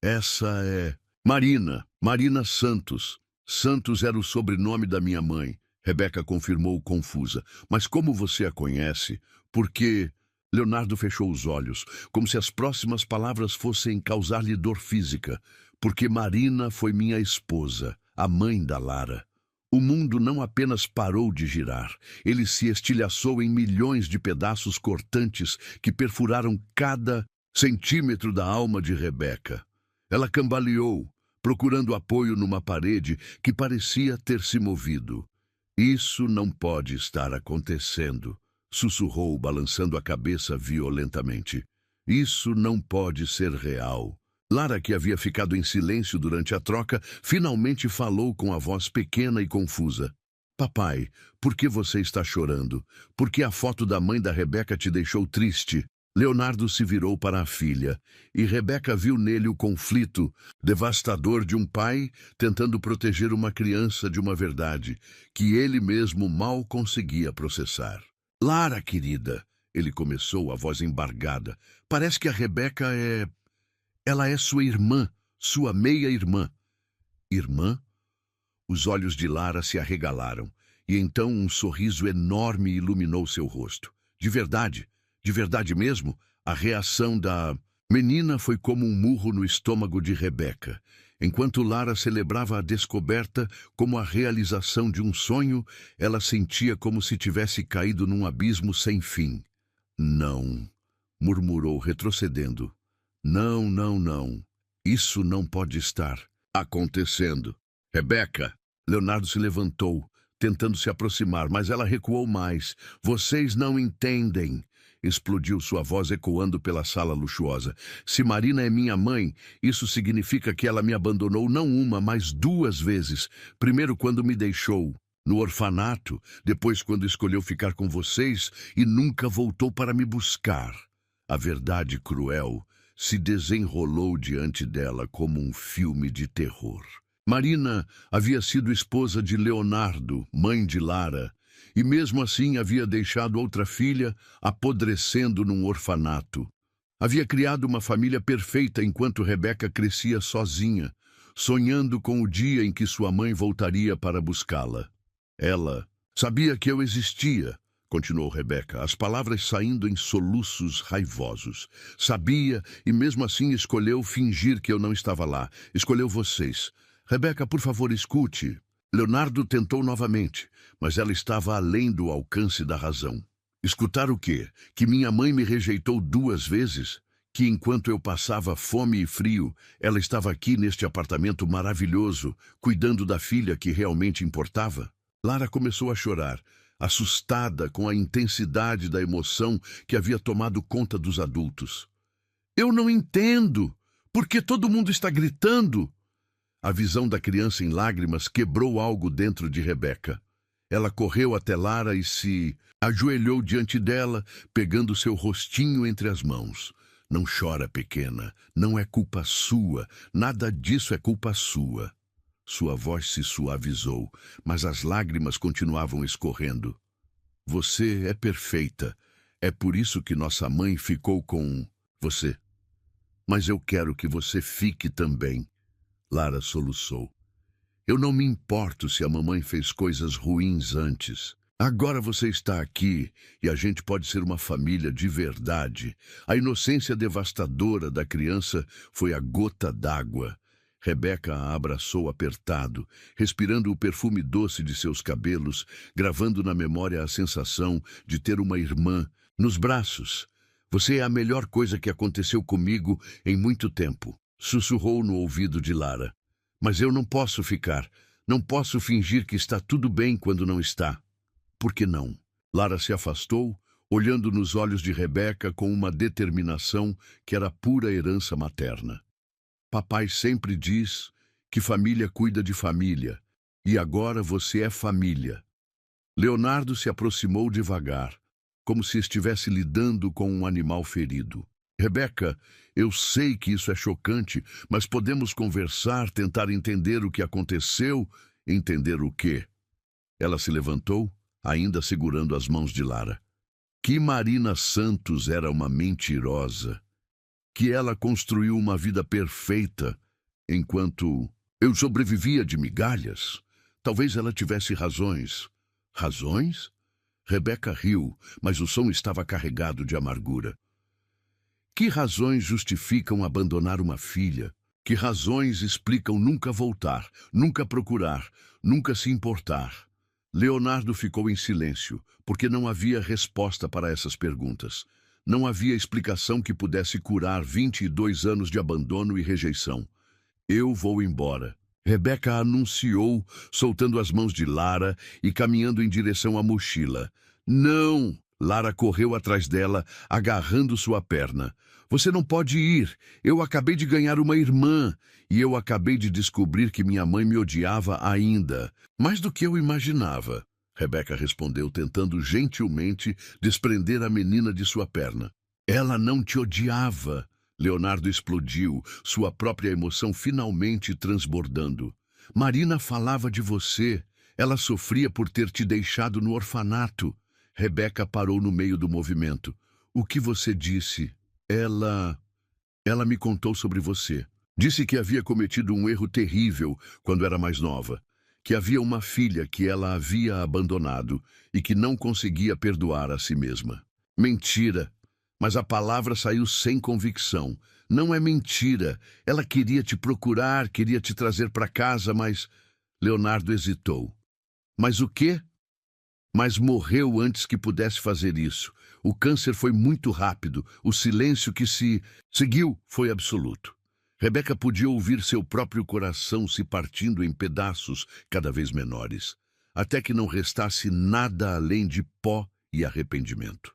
"Essa é... Marina Santos. Santos era o sobrenome da minha mãe." Rebeca confirmou confusa. "Mas como você a conhece? Porque..." Leonardo fechou os olhos, como se as próximas palavras fossem causar-lhe dor física. "Porque Marina foi minha esposa, a mãe da Lara." O mundo não apenas parou de girar, ele se estilhaçou em milhões de pedaços cortantes que perfuraram cada centímetro da alma de Rebeca. Ela cambaleou, procurando apoio numa parede que parecia ter se movido. "Isso não pode estar acontecendo", sussurrou, balançando a cabeça violentamente. "Isso não pode ser real." Lara, que havia ficado em silêncio durante a troca, finalmente falou com a voz pequena e confusa. "Papai, por que você está chorando? Por que a foto da mãe da Rebeca te deixou triste?" Leonardo se virou para a filha, e Rebeca viu nele o conflito devastador de um pai tentando proteger uma criança de uma verdade que ele mesmo mal conseguia processar. "Lara, querida", ele começou, a voz embargada, "parece que a Rebeca é... Ela é sua irmã, sua meia-irmã." "Irmã?" Os olhos de Lara se arregalaram, e então um sorriso enorme iluminou seu rosto. De verdade mesmo, a reação da menina foi como um murro no estômago de Rebeca. Enquanto Lara celebrava a descoberta como a realização de um sonho, ela sentia como se tivesse caído num abismo sem fim. "Não", murmurou, retrocedendo. Não. Isso não pode estar acontecendo." "Rebeca!" Leonardo se levantou, tentando se aproximar, mas ela recuou mais. "Vocês não entendem." Explodiu sua voz ecoando pela sala luxuosa. "Se Marina é minha mãe, isso significa que ela me abandonou não uma, mas 2 vezes. Primeiro quando me deixou No orfanato, depois quando escolheu ficar com vocês e nunca voltou para me buscar. A verdade cruel se desenrolou diante dela como um filme de terror. Marina havia sido esposa de Leonardo, mãe de Lara, e mesmo assim havia deixado outra filha apodrecendo num orfanato. Havia criado uma família perfeita enquanto Rebeca crescia sozinha, sonhando com o dia em que sua mãe voltaria para buscá-la. Ela sabia que eu existia, continuou Rebeca, as palavras saindo em soluços raivosos. Sabia e mesmo assim escolheu fingir que eu não estava lá. Escolheu vocês. Rebeca, por favor, escute. Leonardo tentou novamente, mas ela estava além do alcance da razão. Escutar o quê? Que minha mãe me rejeitou 2 vezes? Que enquanto eu passava fome e frio, ela estava aqui neste apartamento maravilhoso, cuidando da filha que realmente importava? Lara começou a chorar, assustada com a intensidade da emoção que havia tomado conta dos adultos. Eu não entendo! Por que todo mundo está gritando? A visão da criança em lágrimas quebrou algo dentro de Rebeca. Ela correu até Lara e se ajoelhou diante dela, pegando seu rostinho entre as mãos. Não chora, pequena. Não é culpa sua. Nada disso é culpa sua. Sua voz se suavizou, mas as lágrimas continuavam escorrendo. Você é perfeita. É por isso que nossa mãe ficou com você. Mas eu quero que você fique também. Lara soluçou. Eu não me importo se a mamãe fez coisas ruins antes. Agora você está aqui e a gente pode ser uma família de verdade. A inocência devastadora da criança foi a gota d'água. Rebeca a abraçou apertado, respirando o perfume doce de seus cabelos, gravando na memória a sensação de ter uma irmã nos braços. Você é a melhor coisa que aconteceu comigo em muito tempo, sussurrou no ouvido de Lara. Mas eu não posso ficar. Não posso fingir que está tudo bem quando não está. Por que não? Lara se afastou, olhando nos olhos de Rebeca com uma determinação que era pura herança materna. Papai sempre diz que família cuida de família, e agora você é família. Leonardo se aproximou devagar, como se estivesse lidando com um animal ferido. Rebeca, eu sei que isso é chocante, mas podemos conversar, tentar entender o que aconteceu, entender o quê? Ela se levantou, ainda segurando as mãos de Lara. Que Marina Santos era uma mentirosa. Que ela construiu uma vida perfeita, enquanto eu sobrevivia de migalhas. Talvez ela tivesse razões. Razões? Rebeca riu, mas o som estava carregado de amargura. Que razões justificam abandonar uma filha? Que razões explicam nunca voltar, nunca procurar, nunca se importar? Leonardo ficou em silêncio, porque não havia resposta para essas perguntas. Não havia explicação que pudesse curar 22 anos de abandono e rejeição. Eu vou embora. Rebeca anunciou, soltando as mãos de Lara e caminhando em direção à mochila. Não! Lara correu atrás dela, agarrando sua perna. Você não pode ir. Eu acabei de ganhar uma irmã. E eu acabei de descobrir que minha mãe me odiava ainda. Mais do que eu imaginava. Rebeca respondeu, tentando gentilmente desprender a menina de sua perna. Ela não te odiava. Leonardo explodiu, sua própria emoção finalmente transbordando. Marina falava de você. Ela sofria por ter te deixado no orfanato. Rebeca parou no meio do movimento. O que você disse? Ela me contou sobre você. Disse que havia cometido um erro terrível quando era mais nova. Que havia uma filha que ela havia abandonado e que não conseguia perdoar a si mesma. Mentira! Mas a palavra saiu sem convicção. Não é mentira. Ela queria te procurar, queria te trazer para casa, mas... Leonardo hesitou. Mas o quê? Mas morreu antes que pudesse fazer isso. O câncer foi muito rápido. O silêncio que se seguiu foi absoluto. Rebeca podia ouvir seu próprio coração se partindo em pedaços cada vez menores, até que não restasse nada além de pó e arrependimento.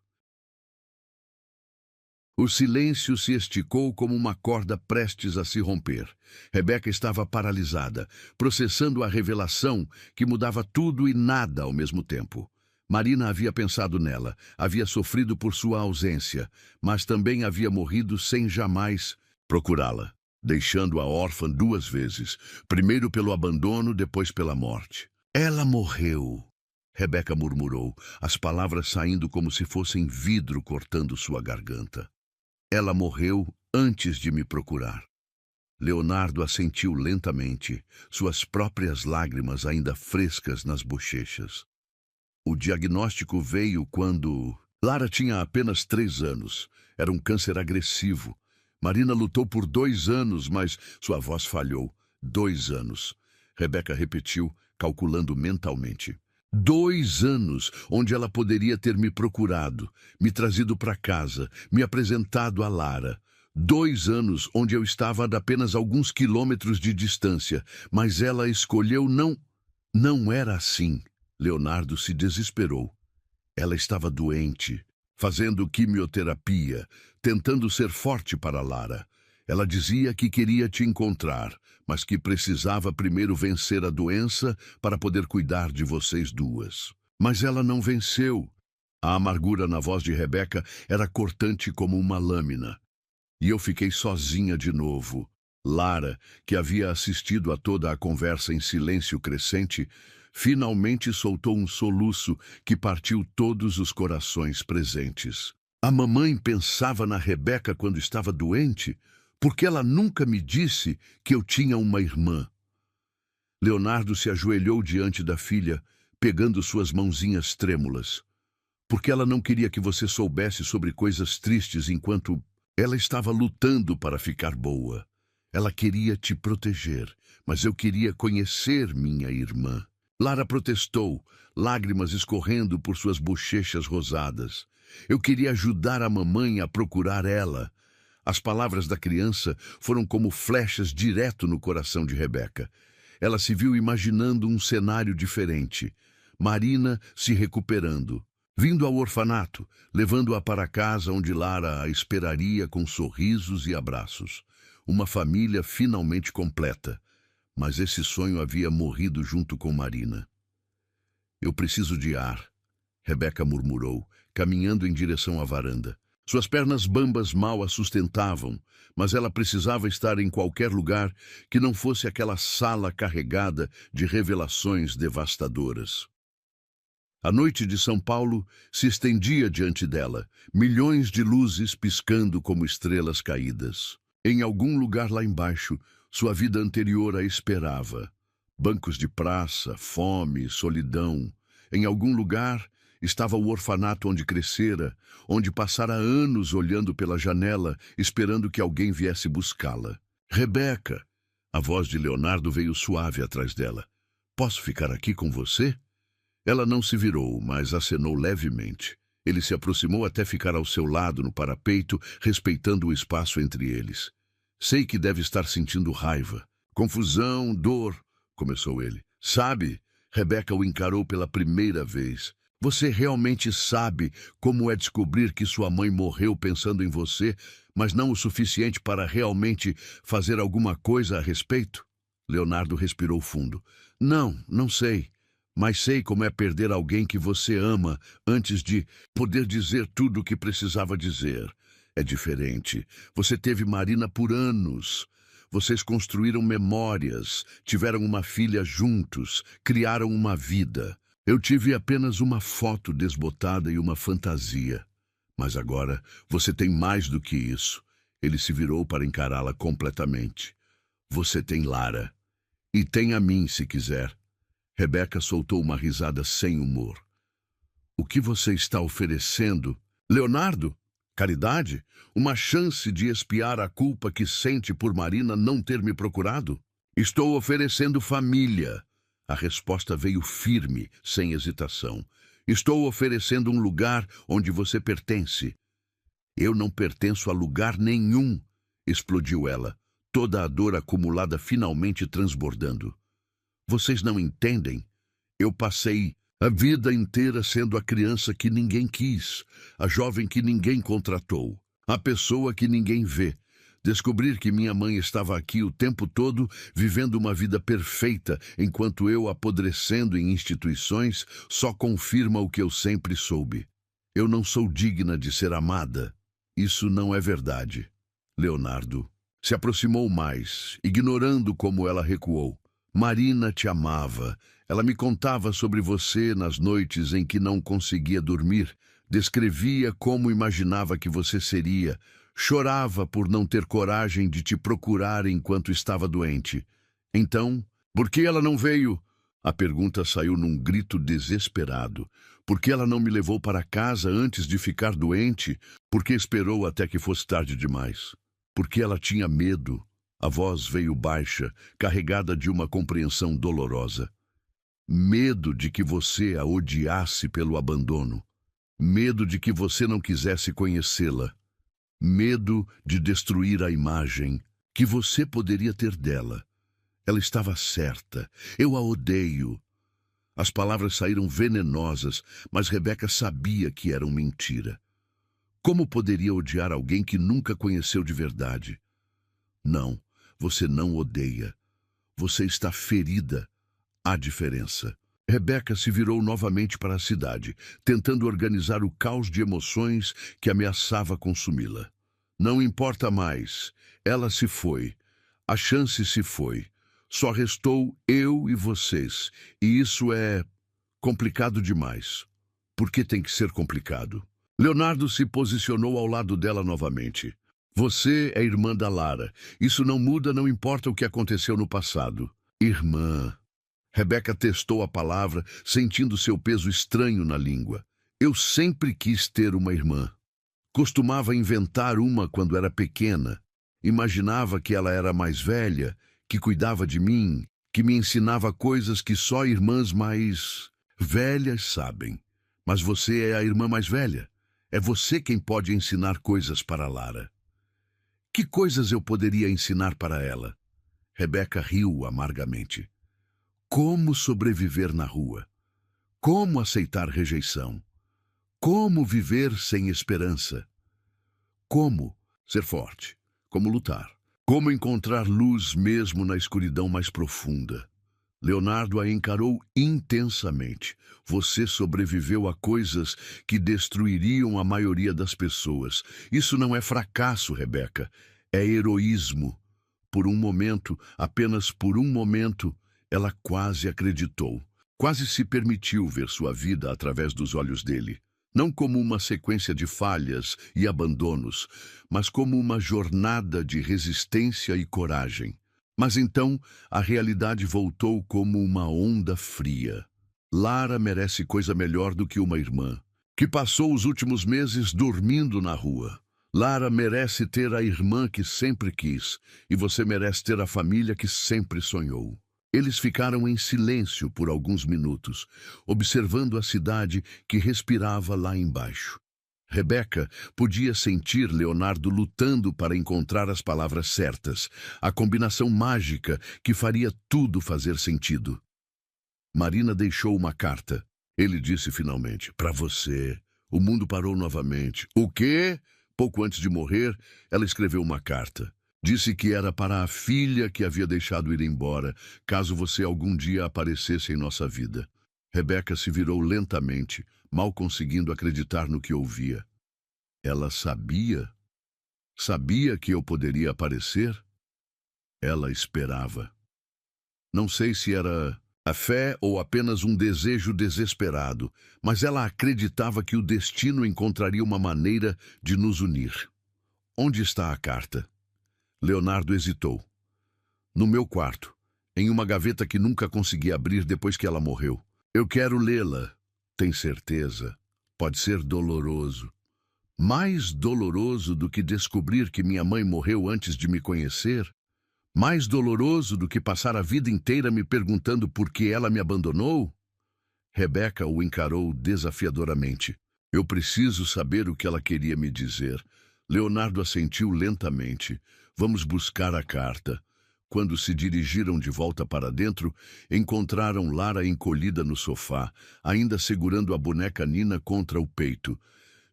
O silêncio se esticou como uma corda prestes a se romper. Rebeca estava paralisada, processando a revelação que mudava tudo e nada ao mesmo tempo. Marina havia pensado nela, havia sofrido por sua ausência, mas também havia morrido sem jamais procurá-la, deixando-a órfã 2 vezes, primeiro pelo abandono, depois pela morte. Ela morreu, Rebeca murmurou, as palavras saindo como se fossem vidro cortando sua garganta. Ela morreu antes de me procurar. Leonardo assentiu lentamente, suas próprias lágrimas ainda frescas nas bochechas. O diagnóstico veio quando Lara tinha apenas 3 anos. Era um câncer agressivo. Marina lutou por 2 anos, mas sua voz falhou. 2 anos. Rebeca repetiu, calculando mentalmente. 2 anos onde ela poderia ter me procurado, me trazido para casa, me apresentado a Lara. 2 anos onde eu estava a apenas alguns quilômetros de distância, mas ela escolheu não. Não era assim. Leonardo se desesperou. Ela estava doente, fazendo quimioterapia, tentando ser forte para Lara. Ela dizia que queria te encontrar, mas que precisava primeiro vencer a doença para poder cuidar de vocês duas. Mas ela não venceu. A amargura na voz de Rebeca era cortante como uma lâmina. E eu fiquei sozinha de novo. Lara, que havia assistido a toda a conversa em silêncio crescente, finalmente soltou um soluço que partiu todos os corações presentes. A mamãe pensava na Rebeca quando estava doente, porque ela nunca me disse que eu tinha uma irmã. Leonardo se ajoelhou diante da filha, pegando suas mãozinhas trêmulas. Porque ela não queria que você soubesse sobre coisas tristes enquanto ela estava lutando para ficar boa. Ela queria te proteger, mas eu queria conhecer minha irmã. Lara protestou, lágrimas escorrendo por suas bochechas rosadas. Eu queria ajudar a mamãe a procurar ela. As palavras da criança foram como flechas direto no coração de Rebeca. Ela se viu imaginando um cenário diferente. Marina se recuperando, vindo ao orfanato, levando-a para casa onde Lara a esperaria com sorrisos e abraços. Uma família finalmente completa. Mas esse sonho havia morrido junto com Marina. Eu preciso de ar, Rebeca murmurou, caminhando em direção à varanda. Suas pernas bambas mal a sustentavam, mas ela precisava estar em qualquer lugar que não fosse aquela sala carregada de revelações devastadoras. A noite de São Paulo se estendia diante dela, milhões de luzes piscando como estrelas caídas. Em algum lugar lá embaixo, sua vida anterior a esperava. Bancos de praça, fome, solidão. Em algum lugar estava o orfanato onde crescera, onde passara anos olhando pela janela, esperando que alguém viesse buscá-la. Rebeca! A voz de Leonardo veio suave atrás dela. Posso ficar aqui com você? Ela não se virou, mas acenou levemente. Ele se aproximou até ficar ao seu lado no parapeito, respeitando o espaço entre eles. Sei que deve estar sentindo raiva. Confusão, dor, começou ele. Sabe, Rebeca o encarou pela primeira vez. Você realmente sabe como é descobrir que sua mãe morreu pensando em você, mas não o suficiente para realmente fazer alguma coisa a respeito? Leonardo respirou fundo. Não sei. Mas sei como é perder alguém que você ama antes de poder dizer tudo o que precisava dizer. É diferente. Você teve Marina por anos. Vocês construíram memórias, tiveram uma filha juntos, criaram uma vida. Eu tive apenas uma foto desbotada e uma fantasia. Mas agora você tem mais do que isso. Ele se virou para encará-la completamente. Você tem Lara. E tem a mim, se quiser. Rebeca soltou uma risada sem humor. O que você está oferecendo? Leonardo? Caridade? Uma chance de expiar a culpa que sente por Marina não ter me procurado? Estou oferecendo família. A resposta veio firme, sem hesitação. Estou oferecendo um lugar onde você pertence. Eu não pertenço a lugar nenhum, explodiu ela, toda a dor acumulada finalmente transbordando. Vocês não entendem? Eu passei a vida inteira sendo a criança que ninguém quis, a jovem que ninguém contratou, A pessoa que ninguém vê. Descobrir que minha mãe estava aqui o tempo todo, vivendo uma vida perfeita, enquanto eu apodrecendo em instituições, só confirma o que eu sempre soube. Eu não sou digna de ser amada. Isso não é verdade. Leonardo se aproximou mais, ignorando como ela recuou. Marina te amava. Ela me contava sobre você nas noites em que não conseguia dormir. Descrevia como imaginava que você seria. Chorava por não ter coragem de te procurar enquanto estava doente. Então, por que ela não veio? A pergunta saiu num grito desesperado. Por que ela não me levou para casa antes de ficar doente? Por que esperou até que fosse tarde demais? Porque ela tinha medo. A voz veio baixa, carregada de uma compreensão dolorosa. Medo de que você a odiasse pelo abandono. Medo de que você não quisesse conhecê-la. Medo de destruir a imagem que você poderia ter dela. Ela estava certa. Eu a odeio. As palavras saíram venenosas, mas Rebeca sabia que eram mentira. Como poderia odiar alguém que nunca conheceu de verdade? Não, você não odeia. Você está ferida. Há diferença. Rebeca se virou novamente para a cidade, tentando organizar o caos de emoções que ameaçava consumi-la. Não importa mais. Ela se foi. A chance se foi. Só restou eu e vocês. E isso é complicado demais. Por que tem que ser complicado? Leonardo se posicionou ao lado dela novamente. Você é irmã da Lara. Isso não muda, não importa o que aconteceu no passado. Irmã. Rebeca testou a palavra, sentindo seu peso estranho na língua. Eu sempre quis ter uma irmã. Costumava inventar uma quando era pequena. Imaginava que ela era mais velha, que cuidava de mim, que me ensinava coisas que só irmãs mais velhas sabem. Mas você é a irmã mais velha. É você quem pode ensinar coisas para Lara. Que coisas eu poderia ensinar para ela? Rebeca riu amargamente. Como sobreviver na rua? Como aceitar rejeição? Como viver sem esperança? Como ser forte? Como lutar? Como encontrar luz mesmo na escuridão mais profunda? Leonardo a encarou intensamente. Você sobreviveu a coisas que destruiriam a maioria das pessoas. Isso não é fracasso, Rebeca. É heroísmo. Por um momento, apenas por um momento, ela quase acreditou. Quase se permitiu ver sua vida através dos olhos dele. Não como uma sequência de falhas e abandonos, mas como uma jornada de resistência e coragem. Mas então, a realidade voltou como uma onda fria. Lara merece coisa melhor do que uma irmã, que passou os últimos meses dormindo na rua. Lara merece ter a irmã que sempre quis, e você merece ter a família que sempre sonhou. Eles ficaram em silêncio por alguns minutos, observando a cidade que respirava lá embaixo. Rebeca podia sentir Leonardo lutando para encontrar as palavras certas, a combinação mágica que faria tudo fazer sentido. Marina deixou uma carta. Ele disse finalmente, para você. O mundo parou novamente. O quê? Pouco antes de morrer, ela escreveu uma carta. Disse que era para a filha que havia deixado ir embora, caso você algum dia aparecesse em nossa vida. Rebeca se virou lentamente, mal conseguindo acreditar no que ouvia. Ela sabia? Sabia que eu poderia aparecer? Ela esperava. Não sei se era a fé ou apenas um desejo desesperado, mas ela acreditava que o destino encontraria uma maneira de nos unir. Onde está a carta? Leonardo hesitou. No meu quarto, em uma gaveta que nunca consegui abrir depois que ela morreu. Eu quero lê-la. Tem certeza? Pode ser doloroso. Mais doloroso do que descobrir que minha mãe morreu antes de me conhecer? Mais doloroso do que passar a vida inteira me perguntando por que ela me abandonou? Rebeca o encarou desafiadoramente. Eu preciso saber o que ela queria me dizer. Leonardo assentiu lentamente. Vamos buscar a carta. Quando se dirigiram de volta para dentro, encontraram Lara encolhida no sofá, ainda segurando a boneca Nina contra o peito.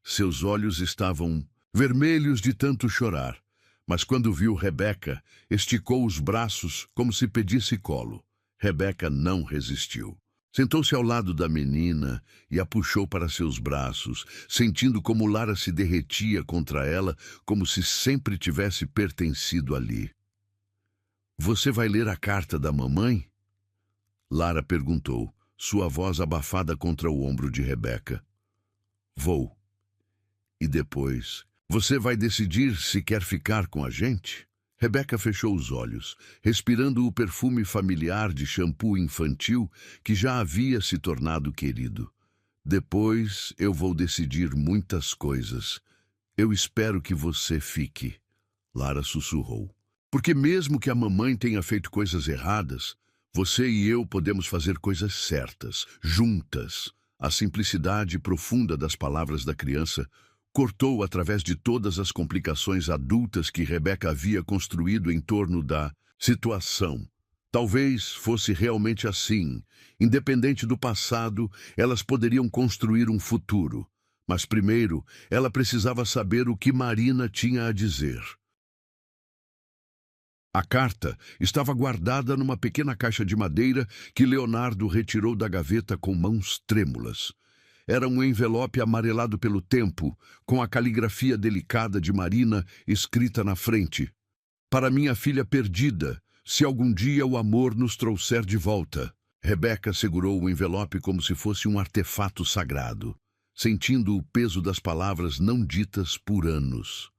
Seus olhos estavam vermelhos de tanto chorar. Mas quando viu Rebeca, esticou os braços como se pedisse colo. Rebeca não resistiu. Sentou-se ao lado da menina e a puxou para seus braços, sentindo como Lara se derretia contra ela, como se sempre tivesse pertencido ali. "Você vai ler a carta da mamãe?" Lara perguntou, sua voz abafada contra o ombro de Rebeca. "Vou. E depois, você vai decidir se quer ficar com a gente?" Rebeca fechou os olhos, respirando o perfume familiar de shampoo infantil que já havia se tornado querido. "Depois eu vou decidir muitas coisas. Eu espero que você fique", Lara sussurrou. "Porque mesmo que a mamãe tenha feito coisas erradas, você e eu podemos fazer coisas certas, juntas." A simplicidade profunda das palavras da criança cortou através de todas as complicações adultas que Rebeca havia construído em torno da situação. Talvez fosse realmente assim. Independente do passado, elas poderiam construir um futuro. Mas primeiro, ela precisava saber o que Marina tinha a dizer. A carta estava guardada numa pequena caixa de madeira que Leonardo retirou da gaveta com mãos trêmulas. Era um envelope amarelado pelo tempo, com a caligrafia delicada de Marina escrita na frente. "Para minha filha perdida, se algum dia o amor nos trouxer de volta." Rebeca segurou o envelope como se fosse um artefato sagrado, sentindo o peso das palavras não ditas por anos.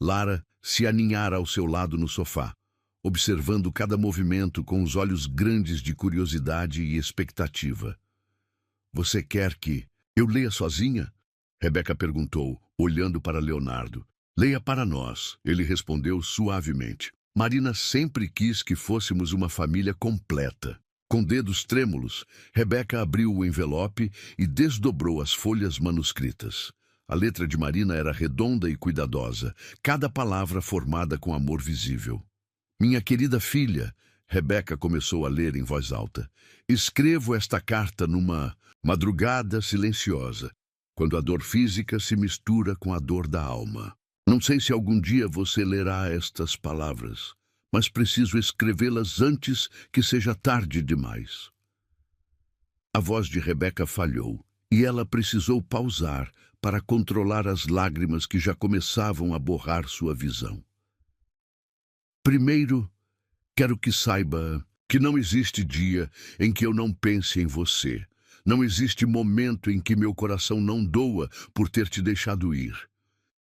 Lara se aninhara ao seu lado no sofá, observando cada movimento com os olhos grandes de curiosidade e expectativa. "Você quer que eu leia sozinha?" Rebeca perguntou, olhando para Leonardo. "Leia para nós", ele respondeu suavemente. "Marina sempre quis que fôssemos uma família completa." Com dedos trêmulos, Rebeca abriu o envelope e desdobrou as folhas manuscritas. A letra de Marina era redonda e cuidadosa, cada palavra formada com amor visível. "Minha querida filha", Rebeca começou a ler em voz alta, "escrevo esta carta numa madrugada silenciosa, quando a dor física se mistura com a dor da alma. Não sei se algum dia você lerá estas palavras, mas preciso escrevê-las antes que seja tarde demais." A voz de Rebeca falhou, e ela precisou pausar para controlar as lágrimas que já começavam a borrar sua visão. "Primeiro, quero que saiba que não existe dia em que eu não pense em você. Não existe momento em que meu coração não doa por ter te deixado ir.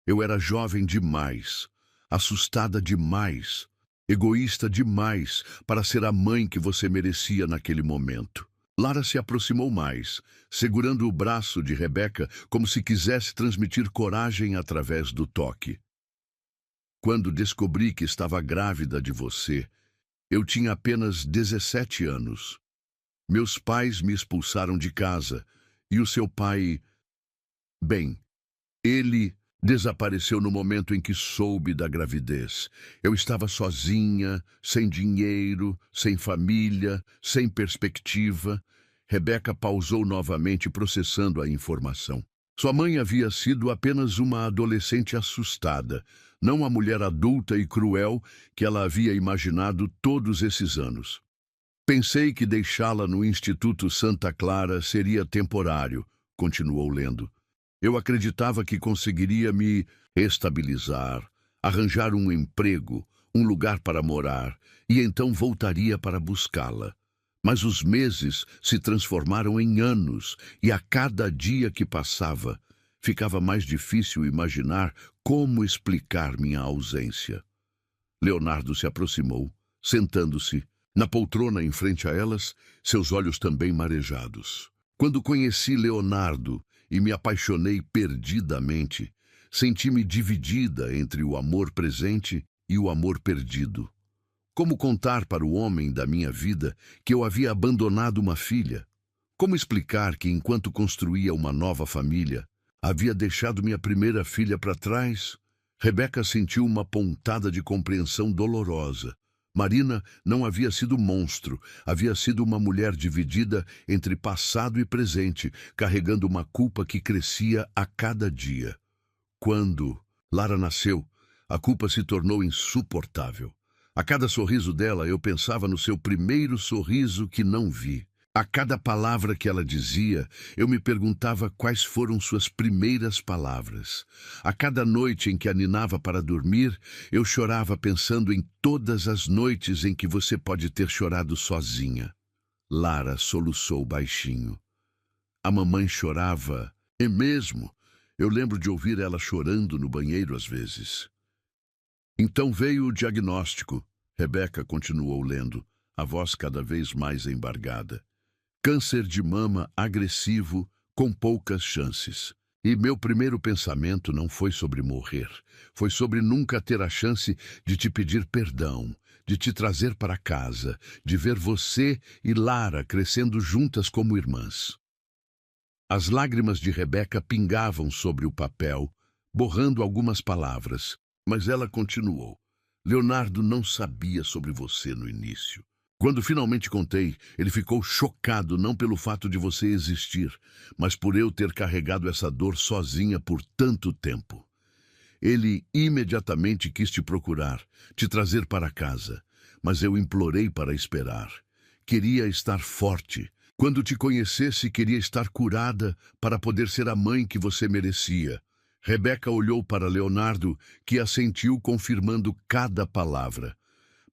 Eu era jovem demais, assustada demais, egoísta demais para ser a mãe que você merecia naquele momento." Lara se aproximou mais, segurando o braço de Rebeca como se quisesse transmitir coragem através do toque. "Quando descobri que estava grávida de você, eu tinha apenas 17 anos. Meus pais me expulsaram de casa, e o seu pai... Bem, ele desapareceu no momento em que soube da gravidez. Eu estava sozinha, sem dinheiro, sem família, sem perspectiva." Rebeca pausou novamente, processando a informação. Sua mãe havia sido apenas uma adolescente assustada, não a mulher adulta e cruel que ela havia imaginado todos esses anos. "Pensei que deixá-la no Instituto Santa Clara seria temporário", continuou lendo. "Eu acreditava que conseguiria me estabilizar, arranjar um emprego, um lugar para morar, e então voltaria para buscá-la. Mas os meses se transformaram em anos, e a cada dia que passava, ficava mais difícil imaginar como explicar minha ausência." Leonardo se aproximou, sentando-se na poltrona em frente a elas, seus olhos também marejados. "Quando conheci Leonardo e me apaixonei perdidamente, senti-me dividida entre o amor presente e o amor perdido. Como contar para o homem da minha vida que eu havia abandonado uma filha? Como explicar que, enquanto construía uma nova família, havia deixado minha primeira filha para trás?" Rebeca sentiu uma pontada de compreensão dolorosa. Marina não havia sido monstro, havia sido uma mulher dividida entre passado e presente, carregando uma culpa que crescia a cada dia. Quando Lara nasceu. A culpa se tornou insuportável. A cada sorriso dela, eu pensava no seu primeiro sorriso que não vi. A cada palavra que ela dizia, eu me perguntava quais foram suas primeiras palavras. A cada noite em que a ninava para dormir, eu chorava pensando em todas as noites em que você pode ter chorado sozinha. Lara soluçou baixinho. A mamãe chorava. É mesmo? Eu lembro de ouvir ela chorando no banheiro às vezes. Então veio o diagnóstico. Rebeca continuou lendo, a voz cada vez mais embargada. Câncer de mama agressivo, com poucas chances. E meu primeiro pensamento não foi sobre morrer. Foi sobre nunca ter a chance de te pedir perdão, de te trazer para casa, de ver você e Lara crescendo juntas como irmãs. As lágrimas de Rebeca pingavam sobre o papel, borrando algumas palavras, mas ela continuou. Leonardo não sabia sobre você no início. Quando finalmente contei, ele ficou chocado não pelo fato de você existir, mas por eu ter carregado essa dor sozinha por tanto tempo. Ele imediatamente quis te procurar, te trazer para casa, mas eu implorei para esperar. Queria estar forte. Quando te conhecesse, queria estar curada para poder ser a mãe que você merecia. Rebeca olhou para Leonardo, que assentiu confirmando cada palavra.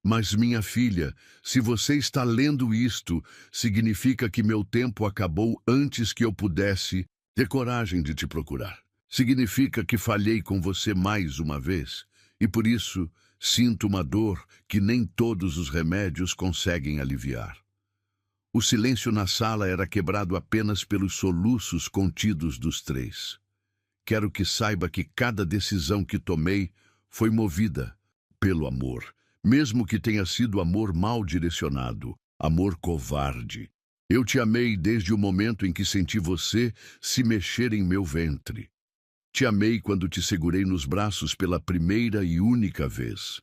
Mas, minha filha, se você está lendo isto, significa que meu tempo acabou antes que eu pudesse ter coragem de te procurar. Significa que falhei com você mais uma vez, e por isso sinto uma dor que nem todos os remédios conseguem aliviar. O silêncio na sala era quebrado apenas pelos soluços contidos dos três. Quero que saiba que cada decisão que tomei foi movida pelo amor. Mesmo que tenha sido amor mal direcionado, amor covarde. Eu te amei desde o momento em que senti você se mexer em meu ventre. Te amei quando te segurei nos braços pela primeira e única vez.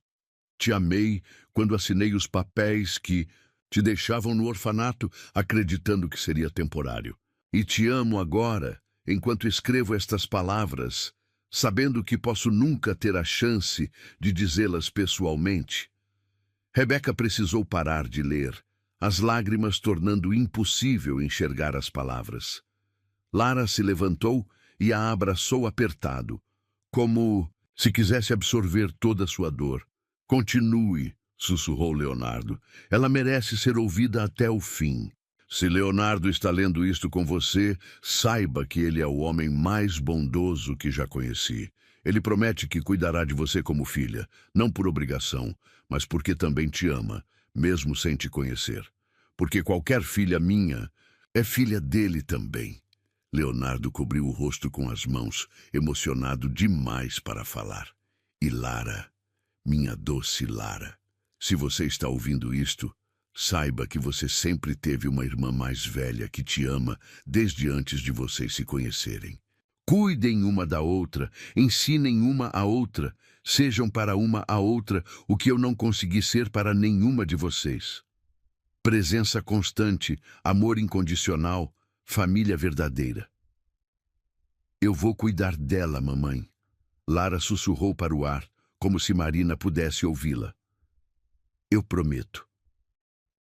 Te amei quando assinei os papéis que te deixavam no orfanato, acreditando que seria temporário. E te amo agora, enquanto escrevo estas palavras, sabendo que posso nunca ter a chance de dizê-las pessoalmente. Rebeca precisou parar de ler, as lágrimas tornando impossível enxergar as palavras. Lara se levantou e a abraçou apertado, como se quisesse absorver toda a sua dor. Continue, sussurrou Leonardo. Ela merece ser ouvida até o fim. Se Leonardo está lendo isto com você, saiba que ele é o homem mais bondoso que já conheci. Ele promete que cuidará de você como filha, não por obrigação, mas porque também te ama, mesmo sem te conhecer. Porque qualquer filha minha é filha dele também. Leonardo cobriu o rosto com as mãos, emocionado demais para falar. E Lara, minha doce Lara, se você está ouvindo isto, saiba que você sempre teve uma irmã mais velha que te ama desde antes de vocês se conhecerem. Cuidem uma da outra, ensinem uma à outra, sejam para uma à outra o que eu não consegui ser para nenhuma de vocês. Presença constante, amor incondicional, família verdadeira. Eu vou cuidar dela, mamãe. Lara sussurrou para o ar, como se Marina pudesse ouvi-la. Eu prometo.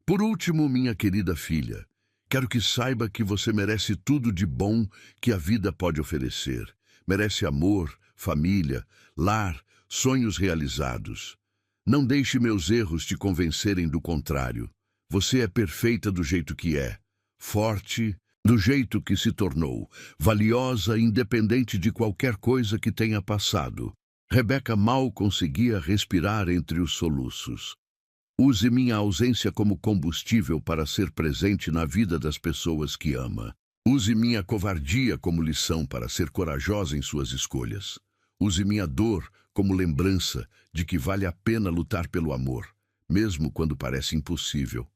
Por último, minha querida filha, quero que saiba que você merece tudo de bom que a vida pode oferecer. Merece amor, família, lar, sonhos realizados. Não deixe meus erros te convencerem do contrário. Você é perfeita do jeito que é, forte do jeito que se tornou, valiosa independente de qualquer coisa que tenha passado. Rebeca mal conseguia respirar entre os soluços. Use minha ausência como combustível para ser presente na vida das pessoas que ama. Use minha covardia como lição para ser corajosa em suas escolhas. Use minha dor como lembrança de que vale a pena lutar pelo amor, mesmo quando parece impossível.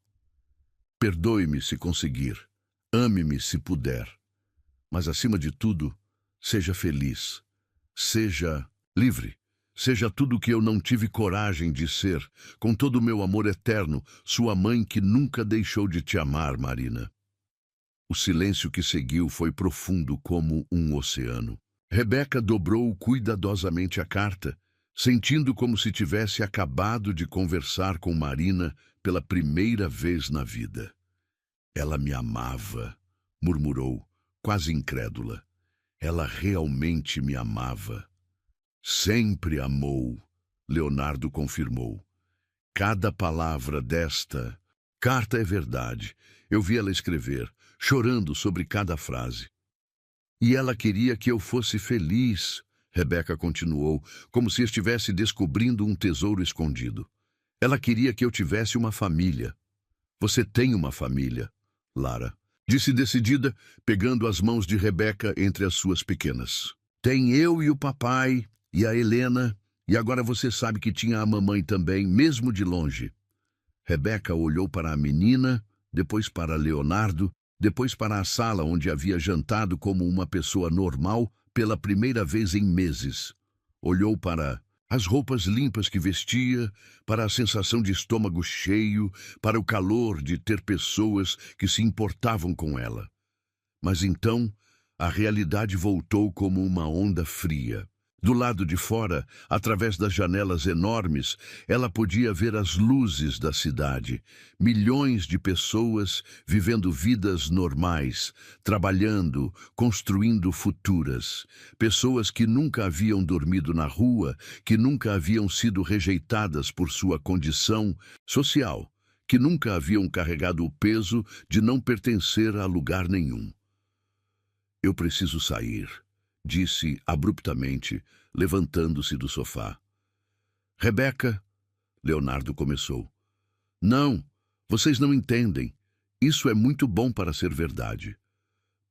Perdoe-me se conseguir. Ame-me se puder. Mas, acima de tudo, seja feliz. Seja livre. Seja tudo o que eu não tive coragem de ser, com todo o meu amor eterno, sua mãe que nunca deixou de te amar, Marina. O silêncio que seguiu foi profundo como um oceano. Rebeca dobrou cuidadosamente a carta, sentindo como se tivesse acabado de conversar com Marina pela primeira vez na vida. Ela me amava, murmurou, quase incrédula. Ela realmente me amava. Sempre amou, Leonardo confirmou. Cada palavra desta carta é verdade. Eu vi ela escrever, chorando sobre cada frase. E ela queria que eu fosse feliz, Rebeca continuou, como se estivesse descobrindo um tesouro escondido. Ela queria que eu tivesse uma família. Você tem uma família, Lara, disse decidida, pegando as mãos de Rebeca entre as suas pequenas. Tem eu e o papai, e a Helena, e agora você sabe que tinha a mamãe também, mesmo de longe. Rebeca olhou para a menina, depois para Leonardo, depois para a sala onde havia jantado como uma pessoa normal pela primeira vez em meses. Olhou para as roupas limpas que vestia, para a sensação de estômago cheio, para o calor de ter pessoas que se importavam com ela. Mas então, a realidade voltou como uma onda fria. Do lado de fora, através das janelas enormes, ela podia ver as luzes da cidade. Milhões de pessoas vivendo vidas normais, trabalhando, construindo futuras. Pessoas que nunca haviam dormido na rua, que nunca haviam sido rejeitadas por sua condição social, que nunca haviam carregado o peso de não pertencer a lugar nenhum. Eu preciso sair, disse abruptamente, levantando-se do sofá. Rebeca, Leonardo começou. Não, vocês não entendem. Isso é muito bom para ser verdade.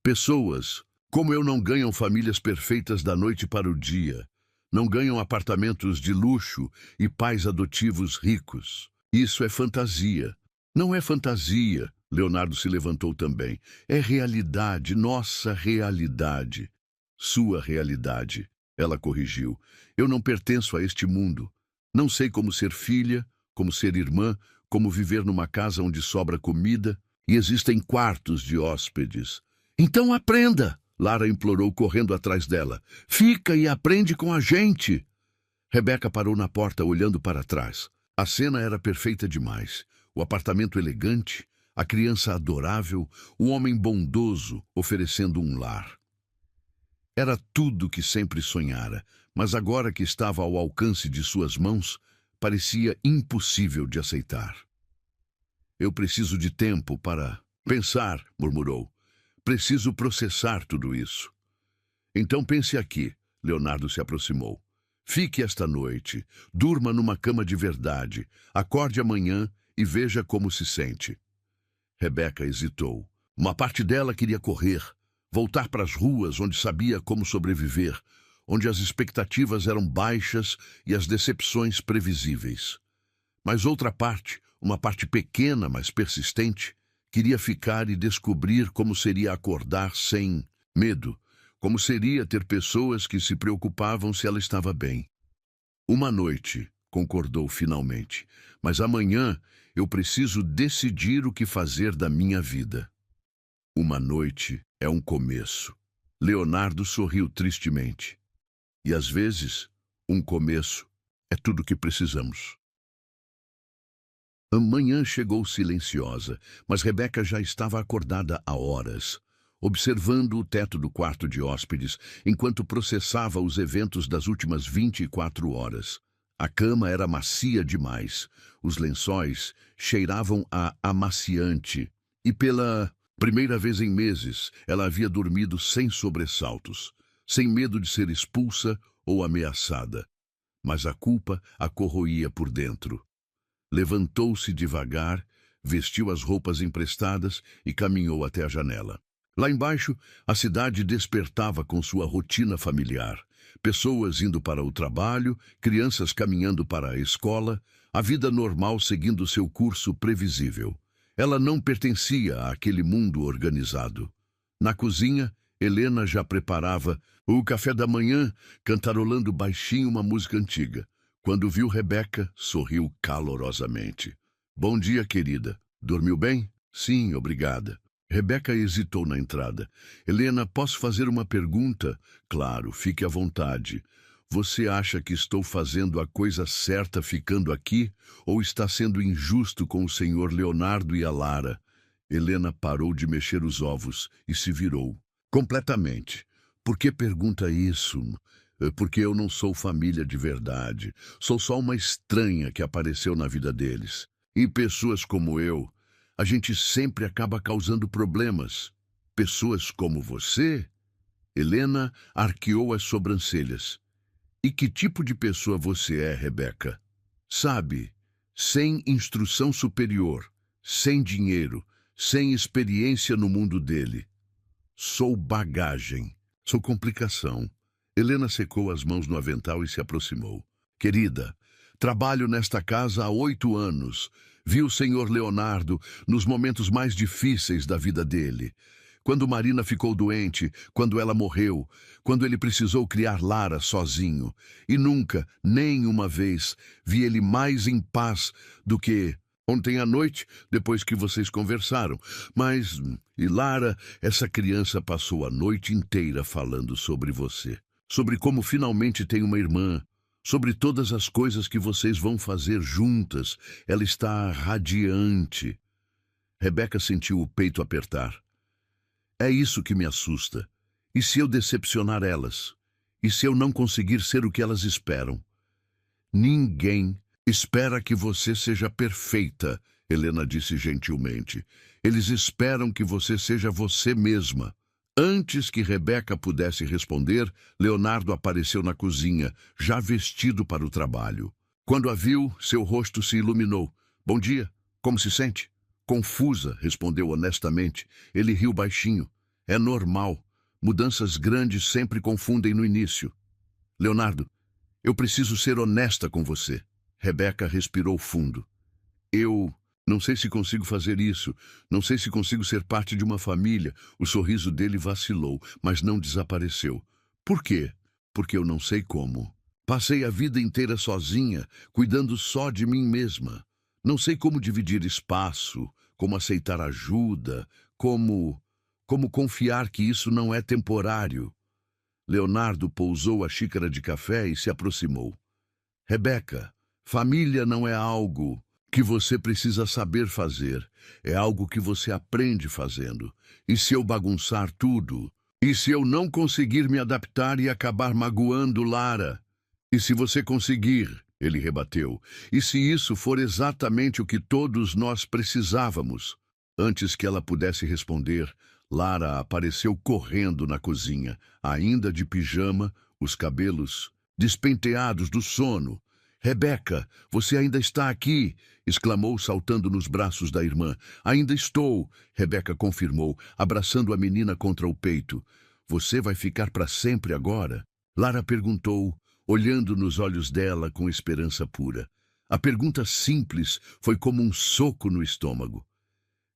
Pessoas, como eu, não ganham famílias perfeitas da noite para o dia. Não ganham apartamentos de luxo e pais adotivos ricos. Isso é fantasia. Não é fantasia, Leonardo se levantou também. É realidade, nossa realidade. Sua realidade, ela corrigiu. Eu não pertenço a este mundo. Não sei como ser filha, como ser irmã, como viver numa casa onde sobra comida e existem quartos de hóspedes. Então aprenda, Lara implorou correndo atrás dela. Fica e aprende com a gente. Rebeca parou na porta olhando para trás. A cena era perfeita demais. O apartamento elegante, a criança adorável, o homem bondoso oferecendo um lar. Era tudo que sempre sonhara, mas agora que estava ao alcance de suas mãos, parecia impossível de aceitar. Eu preciso de tempo para pensar, murmurou. Preciso processar tudo isso. Então pense aqui, Leonardo se aproximou. Fique esta noite, durma numa cama de verdade, acorde amanhã e veja como se sente. Rebeca hesitou. Uma parte dela queria correr, voltar para as ruas onde sabia como sobreviver, onde as expectativas eram baixas e as decepções previsíveis. Mas outra parte, uma parte pequena, mas persistente, queria ficar e descobrir como seria acordar sem medo, como seria ter pessoas que se preocupavam se ela estava bem. Uma noite, concordou finalmente, mas amanhã eu preciso decidir o que fazer da minha vida. Uma noite é um começo. Leonardo sorriu tristemente. E às vezes, um começo é tudo o que precisamos. A manhã chegou silenciosa, mas Rebeca já estava acordada há horas, observando o teto do quarto de hóspedes, enquanto processava os eventos das últimas 24 horas. A cama era macia demais, os lençóis cheiravam a amaciante, e pela primeira vez em meses, ela havia dormido sem sobressaltos, sem medo de ser expulsa ou ameaçada. Mas a culpa a corroía por dentro. Levantou-se devagar, vestiu as roupas emprestadas e caminhou até a janela. Lá embaixo, a cidade despertava com sua rotina familiar. Pessoas indo para o trabalho, crianças caminhando para a escola, a vida normal seguindo seu curso previsível. Ela não pertencia àquele mundo organizado. Na cozinha, Helena já preparava o café da manhã, cantarolando baixinho uma música antiga. Quando viu Rebeca, sorriu calorosamente. Bom dia, querida. Dormiu bem? Sim, obrigada. Rebeca hesitou na entrada. Helena, posso fazer uma pergunta? Claro, fique à vontade. Você acha que estou fazendo a coisa certa ficando aqui? Ou está sendo injusto com o senhor Leonardo e a Lara? Helena parou de mexer os ovos e se virou. Completamente. Por que pergunta isso? Porque eu não sou família de verdade. Sou só uma estranha que apareceu na vida deles. E pessoas como eu, a gente sempre acaba causando problemas. Pessoas como você? Helena arqueou as sobrancelhas. E que tipo de pessoa você é, Rebeca? Sabe, sem instrução superior, sem dinheiro, sem experiência no mundo dele. Sou bagagem, sou complicação. Helena secou as mãos no avental e se aproximou. Querida, trabalho nesta casa há 8 anos. Vi o senhor Leonardo nos momentos mais difíceis da vida dele. Quando Marina ficou doente, quando ela morreu, quando ele precisou criar Lara sozinho. E nunca, nem uma vez, vi ele mais em paz do que ontem à noite, depois que vocês conversaram. Mas, e Lara, essa criança passou a noite inteira falando sobre você. Sobre como finalmente tem uma irmã. Sobre todas as coisas que vocês vão fazer juntas. Ela está radiante. Rebeca sentiu o peito apertar. É isso que me assusta. E se eu decepcionar elas? E se eu não conseguir ser o que elas esperam? Ninguém espera que você seja perfeita, Helena disse gentilmente. Eles esperam que você seja você mesma. Antes que Rebeca pudesse responder, Leonardo apareceu na cozinha, já vestido para o trabalho. Quando a viu, seu rosto se iluminou. Bom dia, como se sente? Confusa, respondeu honestamente. Ele riu baixinho. É normal. Mudanças grandes sempre confundem no início. Leonardo, eu preciso ser honesta com você. Rebeca respirou fundo. Eu não sei se consigo fazer isso. Não sei se consigo ser parte de uma família. O sorriso dele vacilou, mas não desapareceu. Por quê? Porque eu não sei como. Passei a vida inteira sozinha, cuidando só de mim mesma. Não sei como dividir espaço, como aceitar ajuda, como confiar que isso não é temporário. Leonardo pousou a xícara de café e se aproximou. Rebeca, família não é algo que você precisa saber fazer. É algo que você aprende fazendo. E se eu bagunçar tudo? E se eu não conseguir me adaptar e acabar magoando Lara? E se você conseguir? Ele rebateu. E se isso for exatamente o que todos nós precisávamos? Antes que ela pudesse responder, Lara apareceu correndo na cozinha, ainda de pijama, os cabelos despenteados do sono. Rebeca, você ainda está aqui! Exclamou, saltando nos braços da irmã. Ainda estou! Rebeca confirmou, abraçando a menina contra o peito. Você vai ficar para sempre agora? Lara perguntou, olhando nos olhos dela com esperança pura. A pergunta simples foi como um soco no estômago.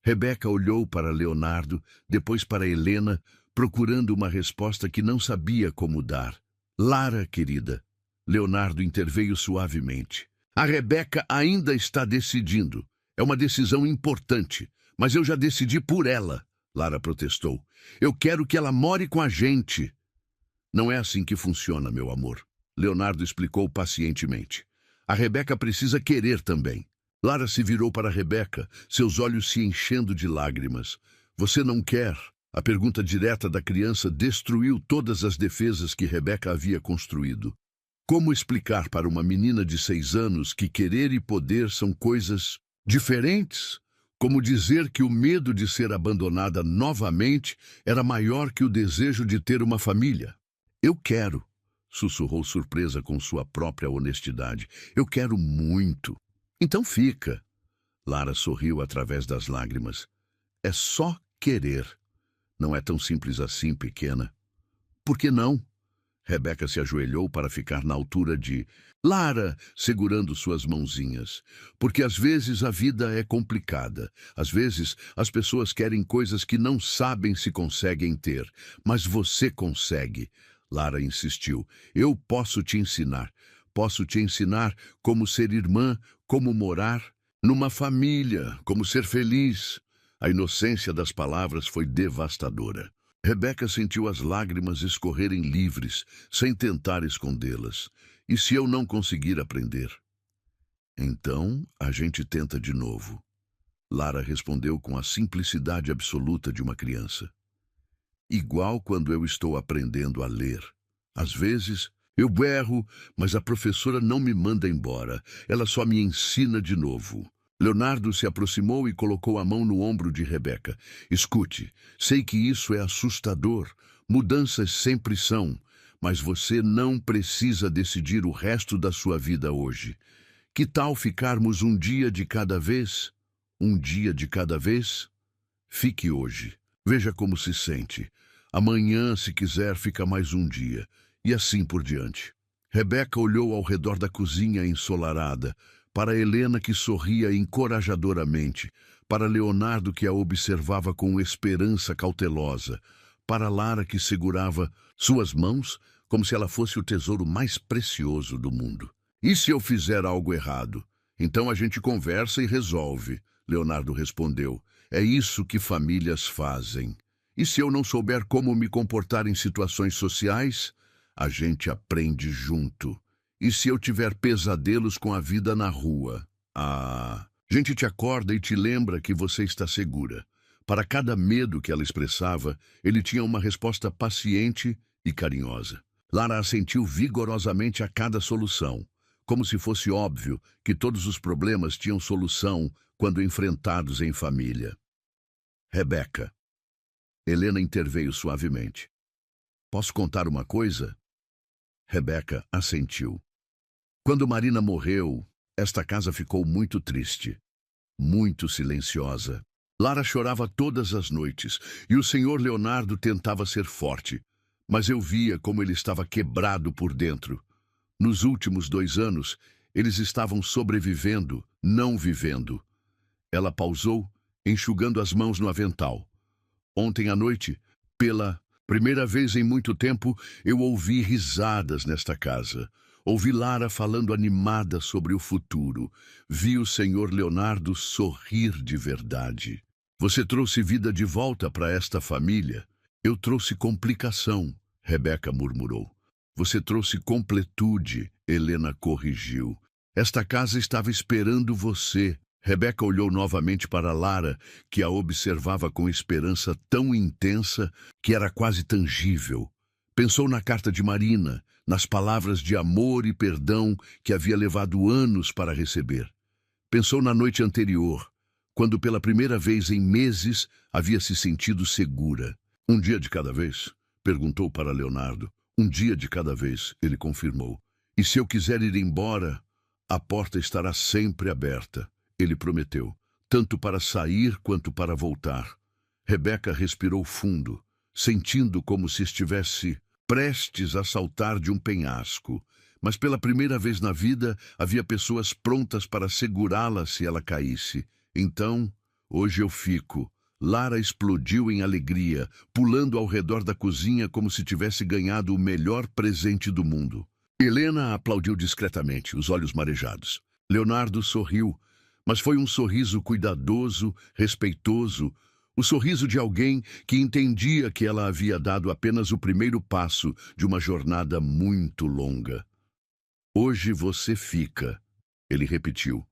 Rebeca olhou para Leonardo, depois para Helena, procurando uma resposta que não sabia como dar. Lara, querida. Leonardo interveio suavemente. A Rebeca ainda está decidindo. É uma decisão importante, mas eu já decidi por ela, Lara protestou. Eu quero que ela more com a gente. Não é assim que funciona, meu amor. Leonardo explicou pacientemente. A Rebeca precisa querer também. Lara se virou para Rebeca, seus olhos se enchendo de lágrimas. Você não quer? A pergunta direta da criança destruiu todas as defesas que Rebeca havia construído. Como explicar para uma menina de 6 anos que querer e poder são coisas diferentes? Como dizer que o medo de ser abandonada novamente era maior que o desejo de ter uma família? Eu quero, sussurrou surpresa com sua própria honestidade. Eu quero muito. Então fica. Lara sorriu através das lágrimas. É só querer. Não é tão simples assim, pequena. Por que não? Rebeca se ajoelhou para ficar na altura de Lara, segurando suas mãozinhas. Porque às vezes a vida é complicada. Às vezes as pessoas querem coisas que não sabem se conseguem ter. Mas você consegue. Lara insistiu. Eu posso te ensinar. Posso te ensinar como ser irmã, como morar numa família, como ser feliz. A inocência das palavras foi devastadora. Rebeca sentiu as lágrimas escorrerem livres, sem tentar escondê-las. E se eu não conseguir aprender? Então, a gente tenta de novo. Lara respondeu com a simplicidade absoluta de uma criança. Igual quando eu estou aprendendo a ler. Às vezes, eu berro, mas a professora não me manda embora. Ela só me ensina de novo. Leonardo se aproximou e colocou a mão no ombro de Rebeca. Escute, sei que isso é assustador. Mudanças sempre são, mas você não precisa decidir o resto da sua vida hoje. Que tal ficarmos um dia de cada vez? Um dia de cada vez? Fique hoje. Veja como se sente. Amanhã, se quiser, fica mais um dia. E assim por diante. Rebeca olhou ao redor da cozinha ensolarada, para Helena que sorria encorajadoramente, para Leonardo que a observava com esperança cautelosa, para Lara que segurava suas mãos como se ela fosse o tesouro mais precioso do mundo. E se eu fizer algo errado? Então a gente conversa e resolve, Leonardo respondeu. É isso que famílias fazem. E se eu não souber como me comportar em situações sociais? A gente aprende junto. E se eu tiver pesadelos com a vida na rua? A gente te acorda e te lembra que você está segura. Para cada medo que ela expressava, ele tinha uma resposta paciente e carinhosa. Lara assentiu vigorosamente a cada solução, como se fosse óbvio que todos os problemas tinham solução quando enfrentados em família. Rebeca. Helena interveio suavemente. Posso contar uma coisa? Rebeca assentiu. Quando Marina morreu, esta casa ficou muito triste, muito silenciosa. Lara chorava todas as noites e o senhor Leonardo tentava ser forte, mas eu via como ele estava quebrado por dentro. Nos últimos 2 anos, eles estavam sobrevivendo, não vivendo. Ela pausou, enxugando as mãos no avental. Ontem à noite, pela primeira vez em muito tempo, eu ouvi risadas nesta casa. Ouvi Lara falando animada sobre o futuro. Vi o senhor Leonardo sorrir de verdade. Você trouxe vida de volta para esta família. Eu trouxe complicação, Rebeca murmurou. Você trouxe completude, Helena corrigiu. Esta casa estava esperando você. Rebeca olhou novamente para Lara, que a observava com esperança tão intensa que era quase tangível. Pensou na carta de Marina, nas palavras de amor e perdão que havia levado anos para receber. Pensou na noite anterior, quando pela primeira vez em meses havia se sentido segura. Um dia de cada vez? Perguntou para Leonardo. Um dia de cada vez, ele confirmou. E se eu quiser ir embora, a porta estará sempre aberta. Ele prometeu, tanto para sair quanto para voltar. Rebeca respirou fundo, sentindo como se estivesse prestes a saltar de um penhasco. Mas pela primeira vez na vida, havia pessoas prontas para segurá-la se ela caísse. Então, hoje eu fico. Lara explodiu em alegria, pulando ao redor da cozinha como se tivesse ganhado o melhor presente do mundo. Helena aplaudiu discretamente, os olhos marejados. Leonardo sorriu, mas foi um sorriso cuidadoso, respeitoso, o sorriso de alguém que entendia que ela havia dado apenas o primeiro passo de uma jornada muito longa. Hoje você fica, ele repetiu,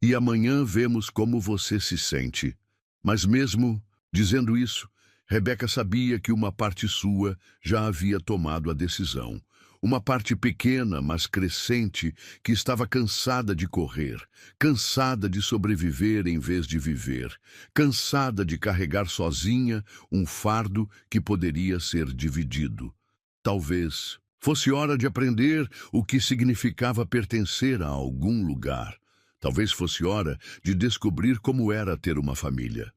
e amanhã vemos como você se sente. Mas mesmo dizendo isso, Rebeca sabia que uma parte sua já havia tomado a decisão. Uma parte pequena, mas crescente, que estava cansada de correr, cansada de sobreviver em vez de viver, cansada de carregar sozinha um fardo que poderia ser dividido. Talvez fosse hora de aprender o que significava pertencer a algum lugar. Talvez fosse hora de descobrir como era ter uma família.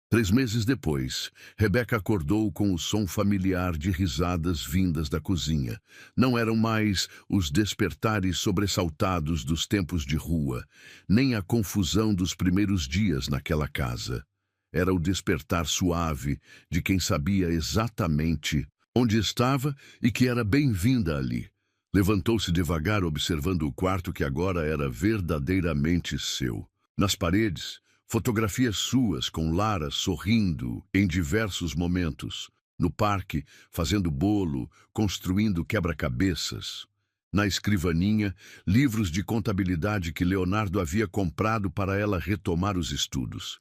3 meses depois, Rebeca acordou com o som familiar de risadas vindas da cozinha. Não eram mais os despertares sobressaltados dos tempos de rua, nem a confusão dos primeiros dias naquela casa. Era o despertar suave de quem sabia exatamente onde estava e que era bem-vinda ali. Levantou-se devagar, observando o quarto que agora era verdadeiramente seu. Nas paredes, Fotografias suas com Lara sorrindo em diversos momentos. No parque, fazendo bolo, construindo quebra-cabeças. Na escrivaninha, livros de contabilidade que Leonardo havia comprado para ela retomar os estudos.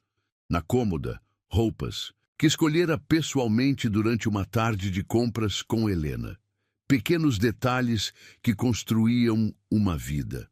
Na cômoda, roupas que escolhera pessoalmente durante uma tarde de compras com Helena. Pequenos detalhes que construíam uma vida.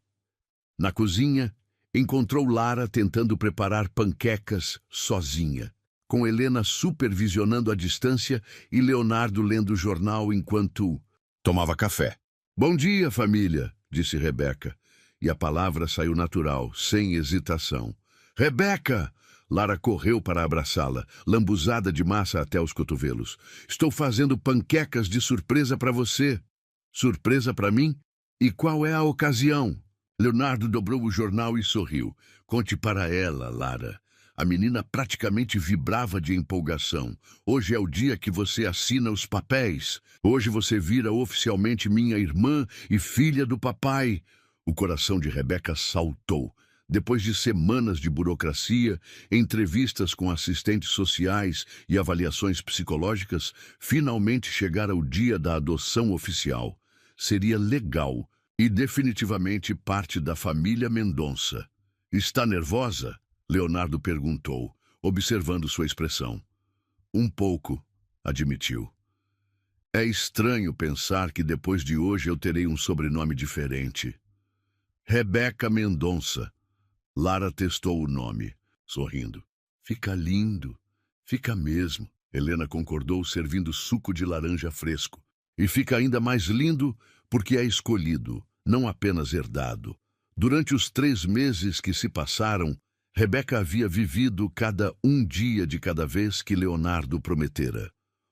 Na cozinha, encontrou Lara tentando preparar panquecas sozinha, com Helena supervisionando à distância e Leonardo lendo o jornal enquanto tomava café. "Bom dia, família", disse Rebeca, e a palavra saiu natural, sem hesitação. "Rebeca!" Lara correu para abraçá-la, lambuzada de massa até os cotovelos. "Estou fazendo panquecas de surpresa para você." "Surpresa para mim? E qual é a ocasião?" Leonardo dobrou o jornal e sorriu. "Conte para ela, Lara." A menina praticamente vibrava de empolgação. "Hoje é o dia que você assina os papéis. Hoje você vira oficialmente minha irmã e filha do papai." O coração de Rebeca saltou. Depois de semanas de burocracia, entrevistas com assistentes sociais e avaliações psicológicas, finalmente chegara o dia da adoção oficial. Seria legal e definitivamente parte da família Mendonça. "Está nervosa?" Leonardo perguntou, observando sua expressão. "Um pouco", admitiu. "É estranho pensar que depois de hoje eu terei um sobrenome diferente." "Rebeca Mendonça." Lara testou o nome, sorrindo. "Fica lindo. Fica mesmo." Helena concordou, servindo suco de laranja fresco. "E fica ainda mais lindo porque é escolhido, não apenas herdado." Durante os 3 meses que se passaram, Rebeca havia vivido cada um dia de cada vez que Leonardo prometera.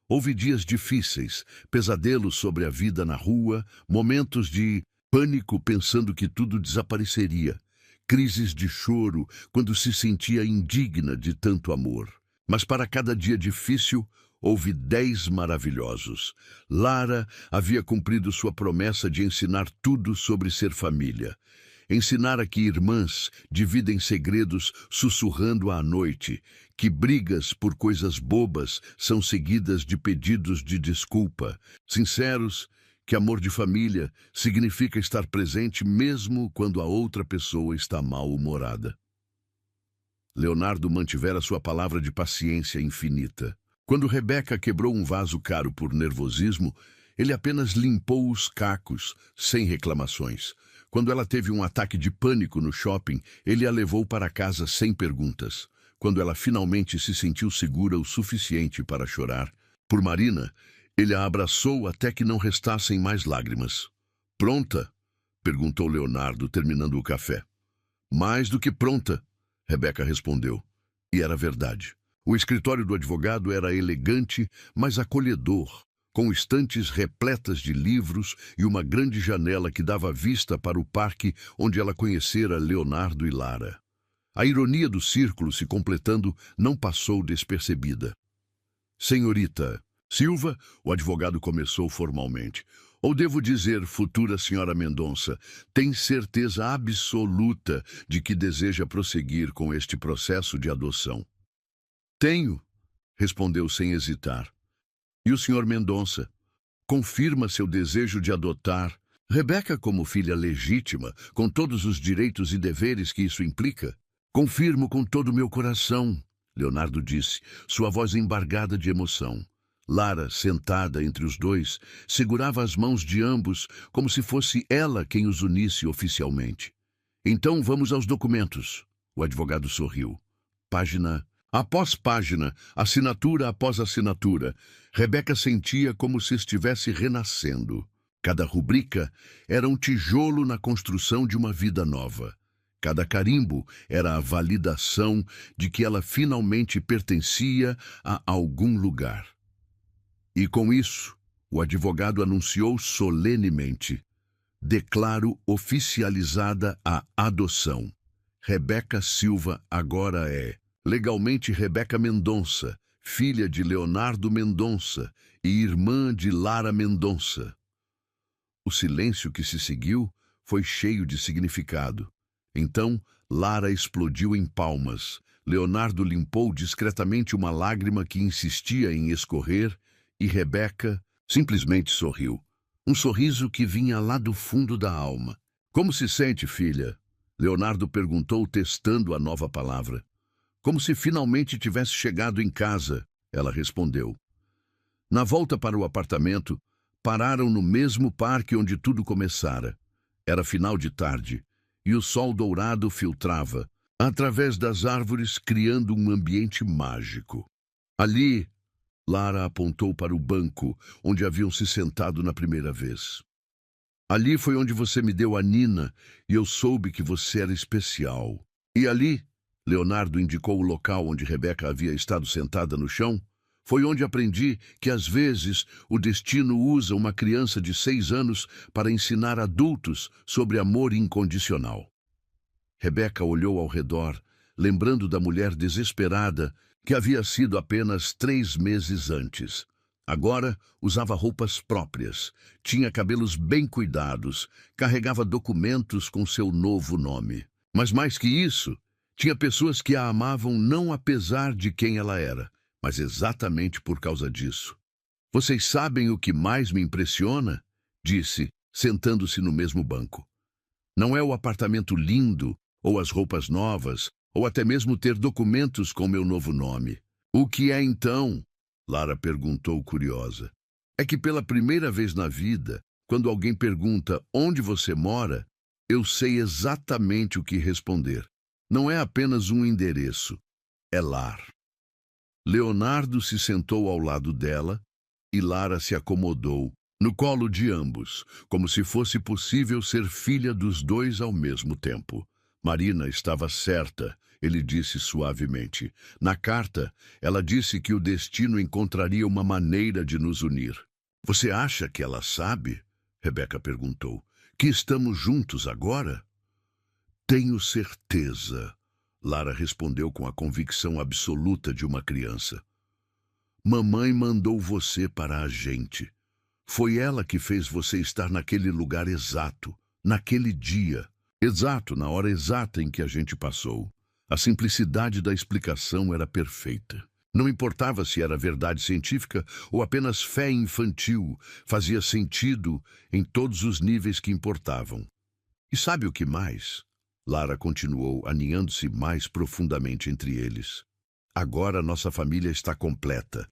Houve dias difíceis, pesadelos sobre a vida na rua, momentos de pânico pensando que tudo desapareceria, crises de choro quando se sentia indigna de tanto amor. Mas para cada dia difícil, houve 10 maravilhosos. Lara havia cumprido sua promessa de ensinar tudo sobre ser família. Ensinara que irmãs dividem segredos sussurrando à noite, que brigas por coisas bobas são seguidas de pedidos de desculpa, sinceros, que amor de família significa estar presente mesmo quando a outra pessoa está mal-humorada. Leonardo mantivera sua palavra de paciência infinita. Quando Rebeca quebrou um vaso caro por nervosismo, ele apenas limpou os cacos, sem reclamações. Quando ela teve um ataque de pânico no shopping, ele a levou para casa sem perguntas. Quando ela finalmente se sentiu segura o suficiente para chorar, por Marina, ele a abraçou até que não restassem mais lágrimas. "Pronta?" perguntou Leonardo, terminando o café. "Mais do que pronta", Rebeca respondeu. E era verdade. O escritório do advogado era elegante, mas acolhedor, com estantes repletas de livros e uma grande janela que dava vista para o parque onde ela conhecera Leonardo e Lara. A ironia do círculo se completando não passou despercebida. "Senhorita Silva", o advogado começou formalmente. "Ou devo dizer, futura senhora Mendonça, tem certeza absoluta de que deseja prosseguir com este processo de adoção?" "Tenho", respondeu sem hesitar. "E o senhor Mendonça confirma seu desejo de adotar Rebeca como filha legítima, com todos os direitos e deveres que isso implica?" "Confirmo com todo o meu coração", Leonardo disse, sua voz embargada de emoção. Lara, sentada entre os dois, segurava as mãos de ambos como se fosse ela quem os unisse oficialmente. "Então vamos aos documentos." O advogado sorriu. Página após página, assinatura após assinatura, Rebeca sentia como se estivesse renascendo. Cada rubrica era um tijolo na construção de uma vida nova. Cada carimbo era a validação de que ela finalmente pertencia a algum lugar. E com isso, o advogado anunciou solenemente: "Declaro oficializada a adoção. Rebeca Silva agora é legalmente Rebeca Mendonça, filha de Leonardo Mendonça e irmã de Lara Mendonça." O silêncio que se seguiu foi cheio de significado. Então, Lara explodiu em palmas, Leonardo limpou discretamente uma lágrima que insistia em escorrer e Rebeca simplesmente sorriu. Um sorriso que vinha lá do fundo da alma. Como se sente, filha? Leonardo perguntou, testando a nova palavra. Como se finalmente tivesse chegado em casa, ela respondeu. Na volta para o apartamento, pararam no mesmo parque onde tudo começara. Era final de tarde, e o sol dourado filtrava, através das árvores, criando um ambiente mágico. Ali, Lara apontou para o banco onde haviam se sentado na primeira vez. Ali foi onde você me deu a Nina e eu soube que você era especial. E ali, Leonardo indicou o local onde Rebeca havia estado sentada no chão, foi onde aprendi que às vezes o destino usa uma criança de 6 anos para ensinar adultos sobre amor incondicional. Rebeca olhou ao redor, lembrando da mulher desesperada que havia sido apenas 3 meses antes. Agora usava roupas próprias, tinha cabelos bem cuidados, carregava documentos com seu novo nome. Mas mais que isso, tinha pessoas que a amavam não apesar de quem ela era, mas exatamente por causa disso. Vocês sabem o que mais me impressiona? Disse, sentando-se no mesmo banco. Não é o apartamento lindo, ou as roupas novas, ou até mesmo ter documentos com meu novo nome. O que é então? Lara perguntou curiosa. É que pela primeira vez na vida, quando alguém pergunta onde você mora, eu sei exatamente o que responder. Não é apenas um endereço, é lar. Leonardo se sentou ao lado dela e Lara se acomodou no colo de ambos, como se fosse possível ser filha dos dois ao mesmo tempo. Marina estava certa, ele disse suavemente. Na carta, ela disse que o destino encontraria uma maneira de nos unir. Você acha que ela sabe? Rebeca perguntou. Que estamos juntos agora? Tenho certeza. Lara respondeu com a convicção absoluta de uma criança. Mamãe mandou você para a gente. Foi ela que fez você estar naquele lugar exato, naquele dia. Exato, na hora exata em que a gente passou. A simplicidade da explicação era perfeita. Não importava se era verdade científica ou apenas fé infantil, fazia sentido em todos os níveis que importavam. E sabe o que mais? Lara continuou, aninhando-se mais profundamente entre eles. Agora nossa família está completa.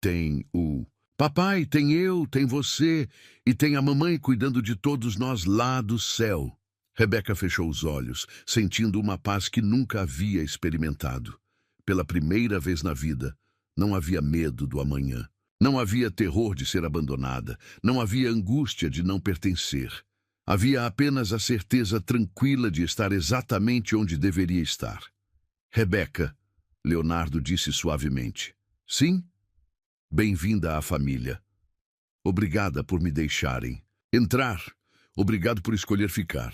Tem o papai, tem eu, tem você e tem a mamãe cuidando de todos nós lá do céu. Rebeca fechou os olhos, sentindo uma paz que nunca havia experimentado. Pela primeira vez na vida, não havia medo do amanhã. Não havia terror de ser abandonada. Não havia angústia de não pertencer. Havia apenas a certeza tranquila de estar exatamente onde deveria estar. Rebeca, Leonardo disse suavemente. Sim? Bem-vinda à família. Obrigada por me deixarem entrar. Obrigado por escolher ficar.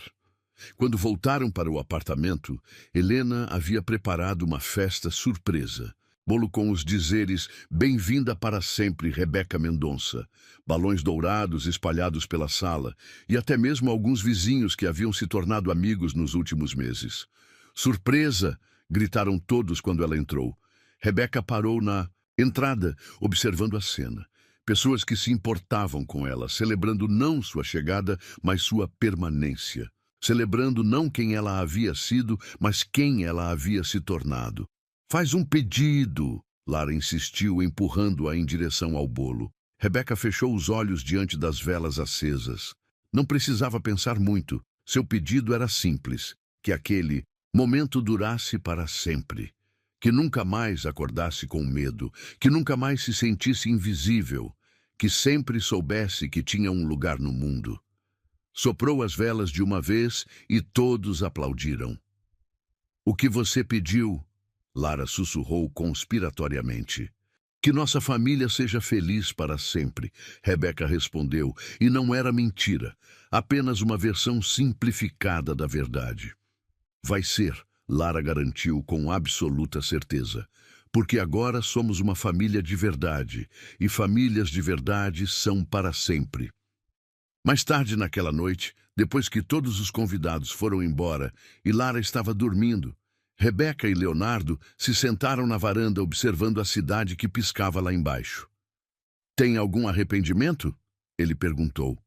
Quando voltaram para o apartamento, Helena havia preparado uma festa surpresa. Bolo com os dizeres "Bem-vinda para sempre, Rebeca Mendonça", balões dourados espalhados pela sala e até mesmo alguns vizinhos que haviam se tornado amigos nos últimos meses. "Surpresa!" gritaram todos quando ela entrou. Rebeca parou na entrada, observando a cena. Pessoas que se importavam com ela, celebrando não sua chegada, mas sua permanência. Celebrando não quem ela havia sido, mas quem ela havia se tornado. "Faz um pedido", Lara insistiu, empurrando-a em direção ao bolo. Rebeca fechou os olhos diante das velas acesas. Não precisava pensar muito. Seu pedido era simples, que aquele momento durasse para sempre. Que nunca mais acordasse com medo, que nunca mais se sentisse invisível, que sempre soubesse que tinha um lugar no mundo. Soprou as velas de uma vez e todos aplaudiram. "O que você pediu?" Lara sussurrou conspiratoriamente. "Que nossa família seja feliz para sempre", Rebeca respondeu, e não era mentira, apenas uma versão simplificada da verdade. "Vai ser", Lara garantiu com absoluta certeza, "porque agora somos uma família de verdade, e famílias de verdade são para sempre." Mais tarde naquela noite, depois que todos os convidados foram embora e Lara estava dormindo, Rebeca e Leonardo se sentaram na varanda observando a cidade que piscava lá embaixo. Tem algum arrependimento? Ele perguntou.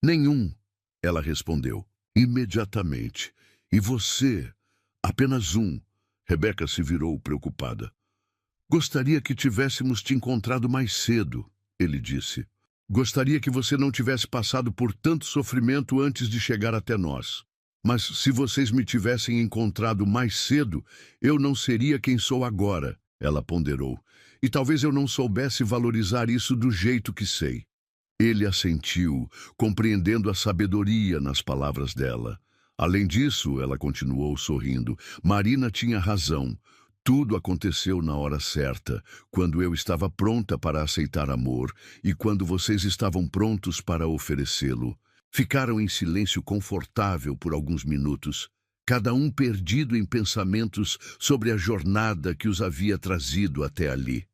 Nenhum, ela respondeu. Imediatamente. E você? Apenas um. Rebeca se virou preocupada. Gostaria que tivéssemos te encontrado mais cedo, ele disse. Gostaria que você não tivesse passado por tanto sofrimento antes de chegar até nós. Mas se vocês me tivessem encontrado mais cedo, eu não seria quem sou agora, ela ponderou. E talvez eu não soubesse valorizar isso do jeito que sei. Ele assentiu, compreendendo a sabedoria nas palavras dela. Além disso, ela continuou sorrindo, Marina tinha razão. Tudo aconteceu na hora certa, quando eu estava pronta para aceitar amor e quando vocês estavam prontos para oferecê-lo. Ficaram em silêncio confortável por alguns minutos, cada um perdido em pensamentos sobre a jornada que os havia trazido até ali.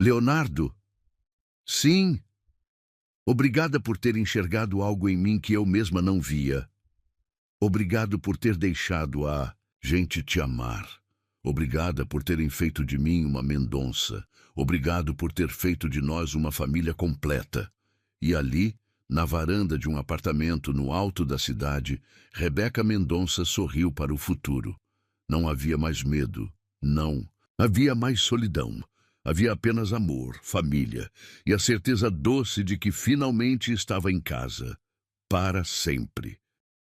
Leonardo? Sim. Obrigada por ter enxergado algo em mim que eu mesma não via. Obrigado por ter deixado a gente te amar. Obrigada por terem feito de mim uma Mendonça. Obrigado por ter feito de nós uma família completa. E ali, na varanda de um apartamento no alto da cidade, Rebeca Mendonça sorriu para o futuro. Não havia mais medo. Não. Havia mais solidão. Havia apenas amor, família e a certeza doce de que finalmente estava em casa. Para sempre.